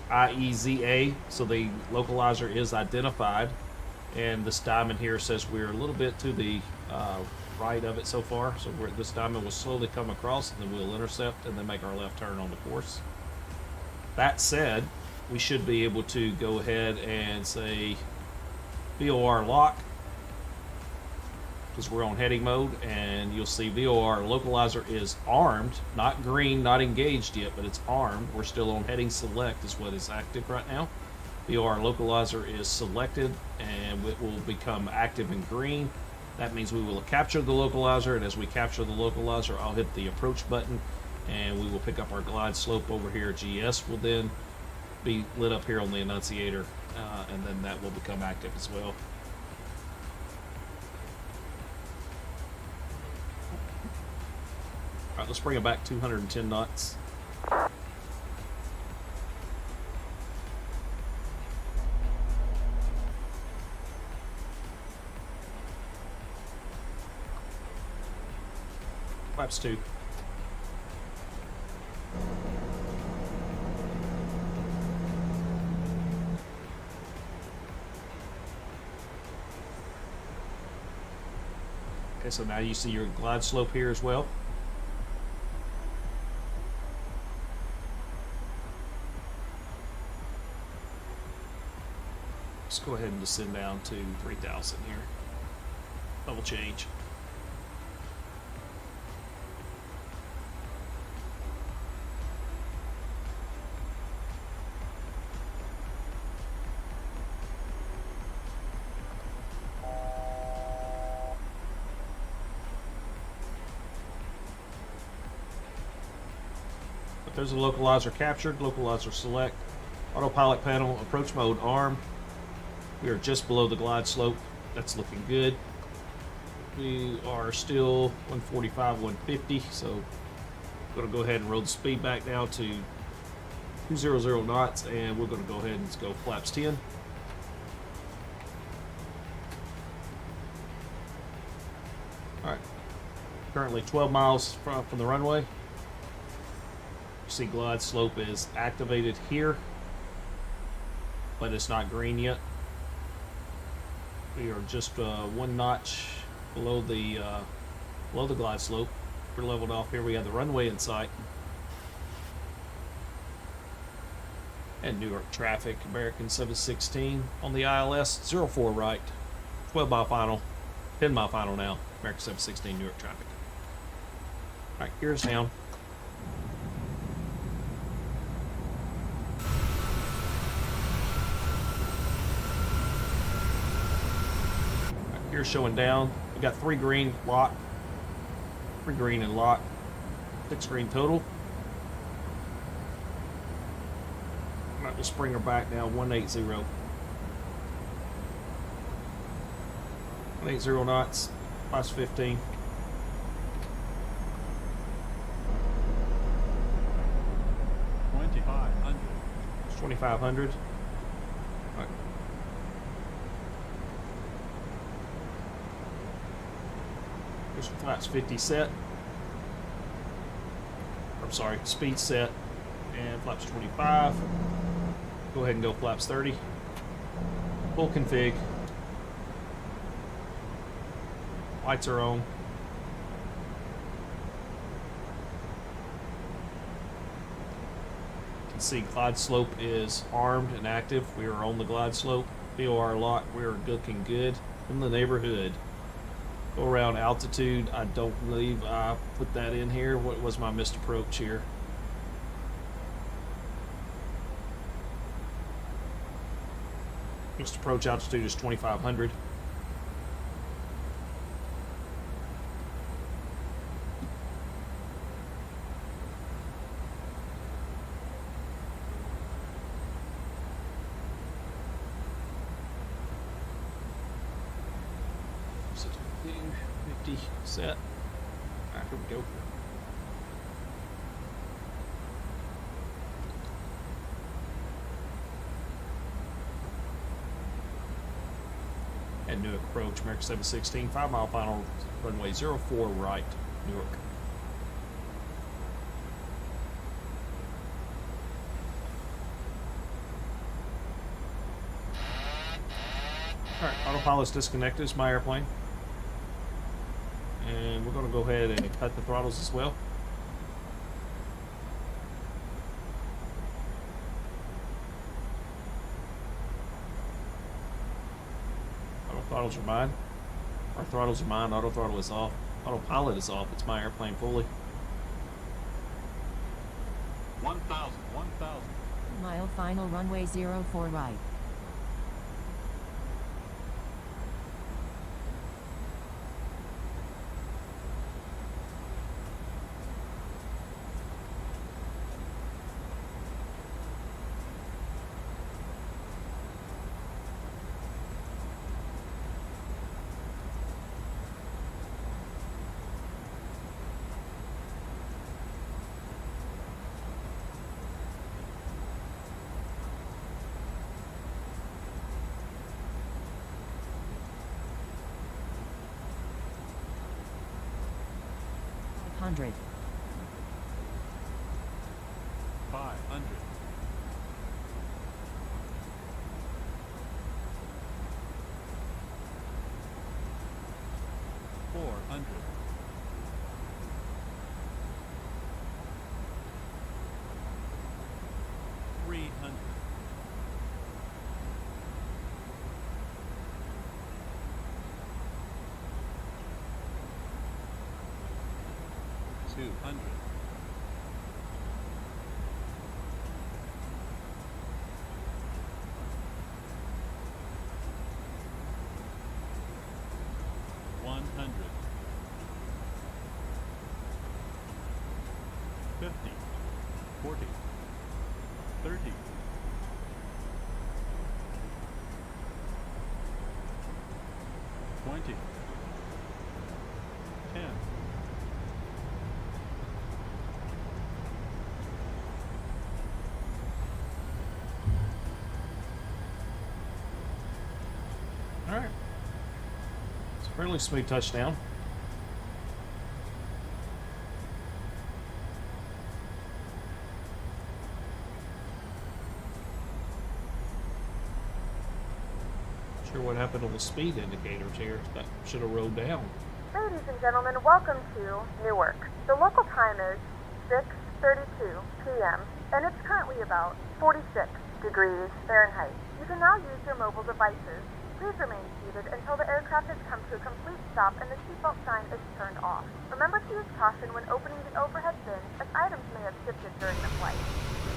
IEZA, so the localizer is identified. And this diamond here says we're a little bit to the right of it so far. So this diamond will slowly come across, and then we'll intercept and then make our left turn on the course. That said, we should be able to go ahead and say VOR lock, because we're on heading mode, and you'll see VOR localizer is armed, not green, not engaged yet, but it's armed. We're still on heading select is what is active right now. VOR localizer is selected, and it will become active in green. That means we will capture the localizer, and as we capture the localizer, I'll hit the approach button, and we will pick up our glide slope over here. GS will then be lit up here on the annunciator, and then that will become active as well. All right, let's bring it back 210 knots. Flaps 2. Okay, so now you see your glide slope here as well. Let's go ahead and descend down to 3,000 here. Double change. There's a localizer captured, localizer select, autopilot panel, approach mode armed. We are just below the glide slope. That's looking good. We are still 145, 150, so I'm going to go ahead and roll the speed back now to 200 knots, and we're going to go ahead and go flaps 10. Alright, currently 12 miles from the runway. See, glide slope is activated here, but it's not green yet. We are just 1 notch below the glide slope. We're leveled off here. We have the runway in sight, and Newark traffic. American 716 on the ILS 04 right. 12 mile final, 10 mile final now. American 716 Newark traffic. All right, gears down. Here showing down. We got 3 green lock, 3 green and lock, 6 green total. I'm going to spring her back now. 180. 180 knots, plus 15. 2,500. 2,500. All right. Here's flaps 50 set. I'm sorry, speed set. And flaps 25. Go ahead and go flaps 30. Full config. Lights are on. You can see glide slope is armed and active. We are on the glide slope. VOR lock, we are looking good in the neighborhood. Go around altitude. I don't believe I put that in here. What was my missed approach here? Just approach altitude is 2,500. So 50 set. Alright, here we go. And Newark approach, American 716, 5 mile final, runway 04 right, Newark. Alright, autopilot's disconnected, it's my airplane. And we're going to go ahead and cut the throttles as well. Throttles are mine. Our throttles are mine. Auto throttle is off. Autopilot is off. It's my airplane fully. 1,000. Mile final runway 04 right. Hundred. 500. 400. 300. 200. 100. 50. 40. 30. 20. 10. Alright. It's a fairly smooth touchdown. Not sure what happened on the speed indicators here. That should have rolled down. Ladies and gentlemen, welcome to Newark. The local time is 6:32 p.m. and it's currently about 46 degrees Fahrenheit. You can now use your mobile devices. Please remain seated until the aircraft has come to a complete stop and the seatbelt sign is turned off. Remember to use caution when opening the overhead bin, as items may have shifted during the flight.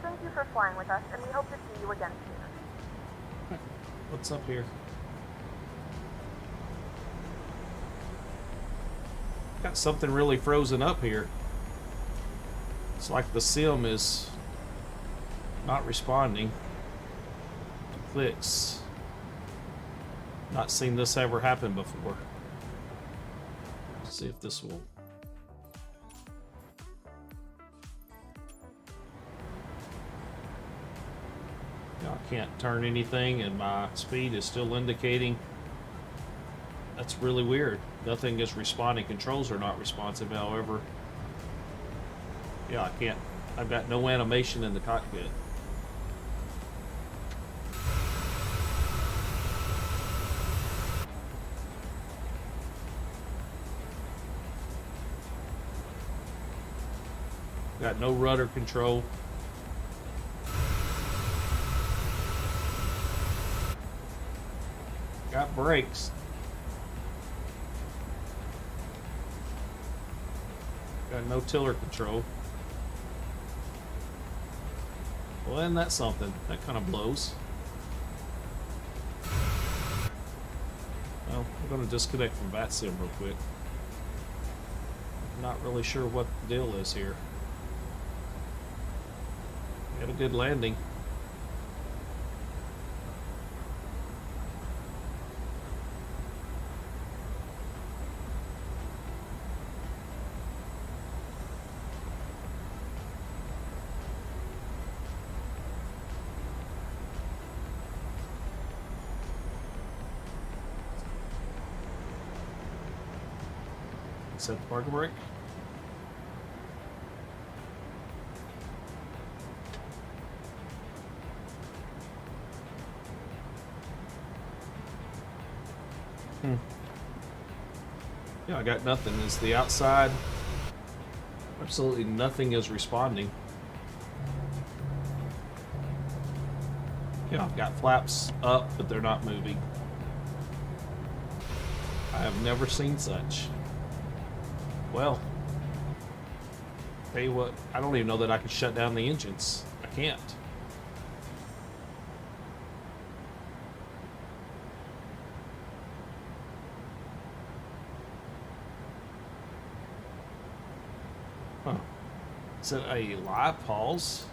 Thank you for flying with us, and we hope to see you again soon. What's up here? Got something really frozen up here. It's like the sim is not responding to clicks. Not seen this ever happen before. Let's see if this will. I can't turn anything and my speed is still indicating. That's really weird. Nothing is responding. Controls are not responsive, however. Yeah, I can't. I've got no animation in the cockpit. Got no rudder control. Got brakes. Got no tiller control. Well, isn't that something? That kind of blows. going to disconnect from Vatsim real quick. Not really sure what the deal is here. We had a good landing. Set the parking brake. Yeah, I got nothing. Is the outside? Absolutely nothing is responding. Yeah, I've got flaps up, but they're not moving. I have never seen such. Well, tell you what, I don't even know that I can shut down the engines. I can't. Huh. Is it a live pause?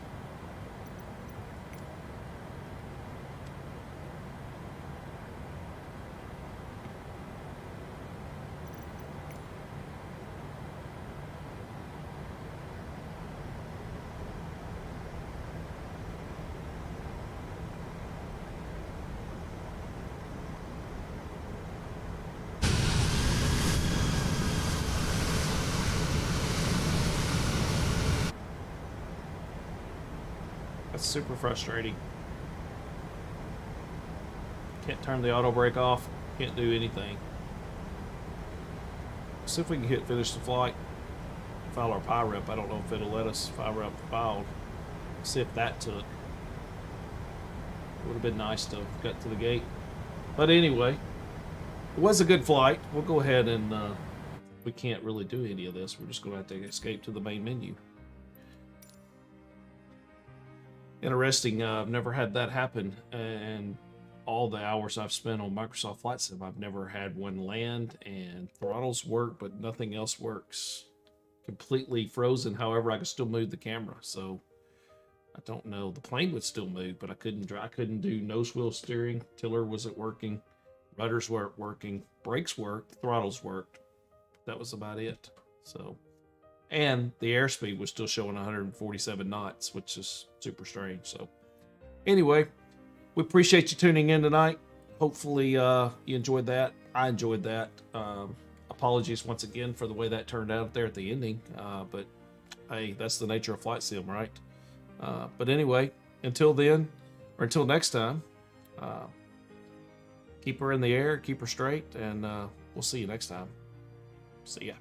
That's super frustrating. Can't turn the auto brake off. Can't do anything. See if we can hit finish the flight. File our PI rep. I don't know if it'll let us fire up the filed. See if that took. Would have been nice to have got to the gate. But anyway, it was a good flight. We'll go ahead and we can't really do any of this. We're just going to have to escape to the main menu. Interesting. I've never had that happen, and all the hours I've spent on Microsoft Flight Sim, I've never had one land and throttles work, but nothing else works. Completely frozen. However, I can still move the camera, so I don't know. The plane would still move, but I couldn't drive. I couldn't do nose wheel steering. Tiller wasn't working. Rudders weren't working. Brakes worked. Throttles worked. That was about it. So. And the airspeed was still showing 147 knots, which is super strange. So anyway, we appreciate you tuning in tonight. Hopefully you enjoyed that. I enjoyed that. Apologies once again for the way that turned out there at the ending. But hey, that's the nature of Flight Sim, right? But anyway, until then, or until next time, keep her in the air, keep her straight, and we'll see you next time. See ya.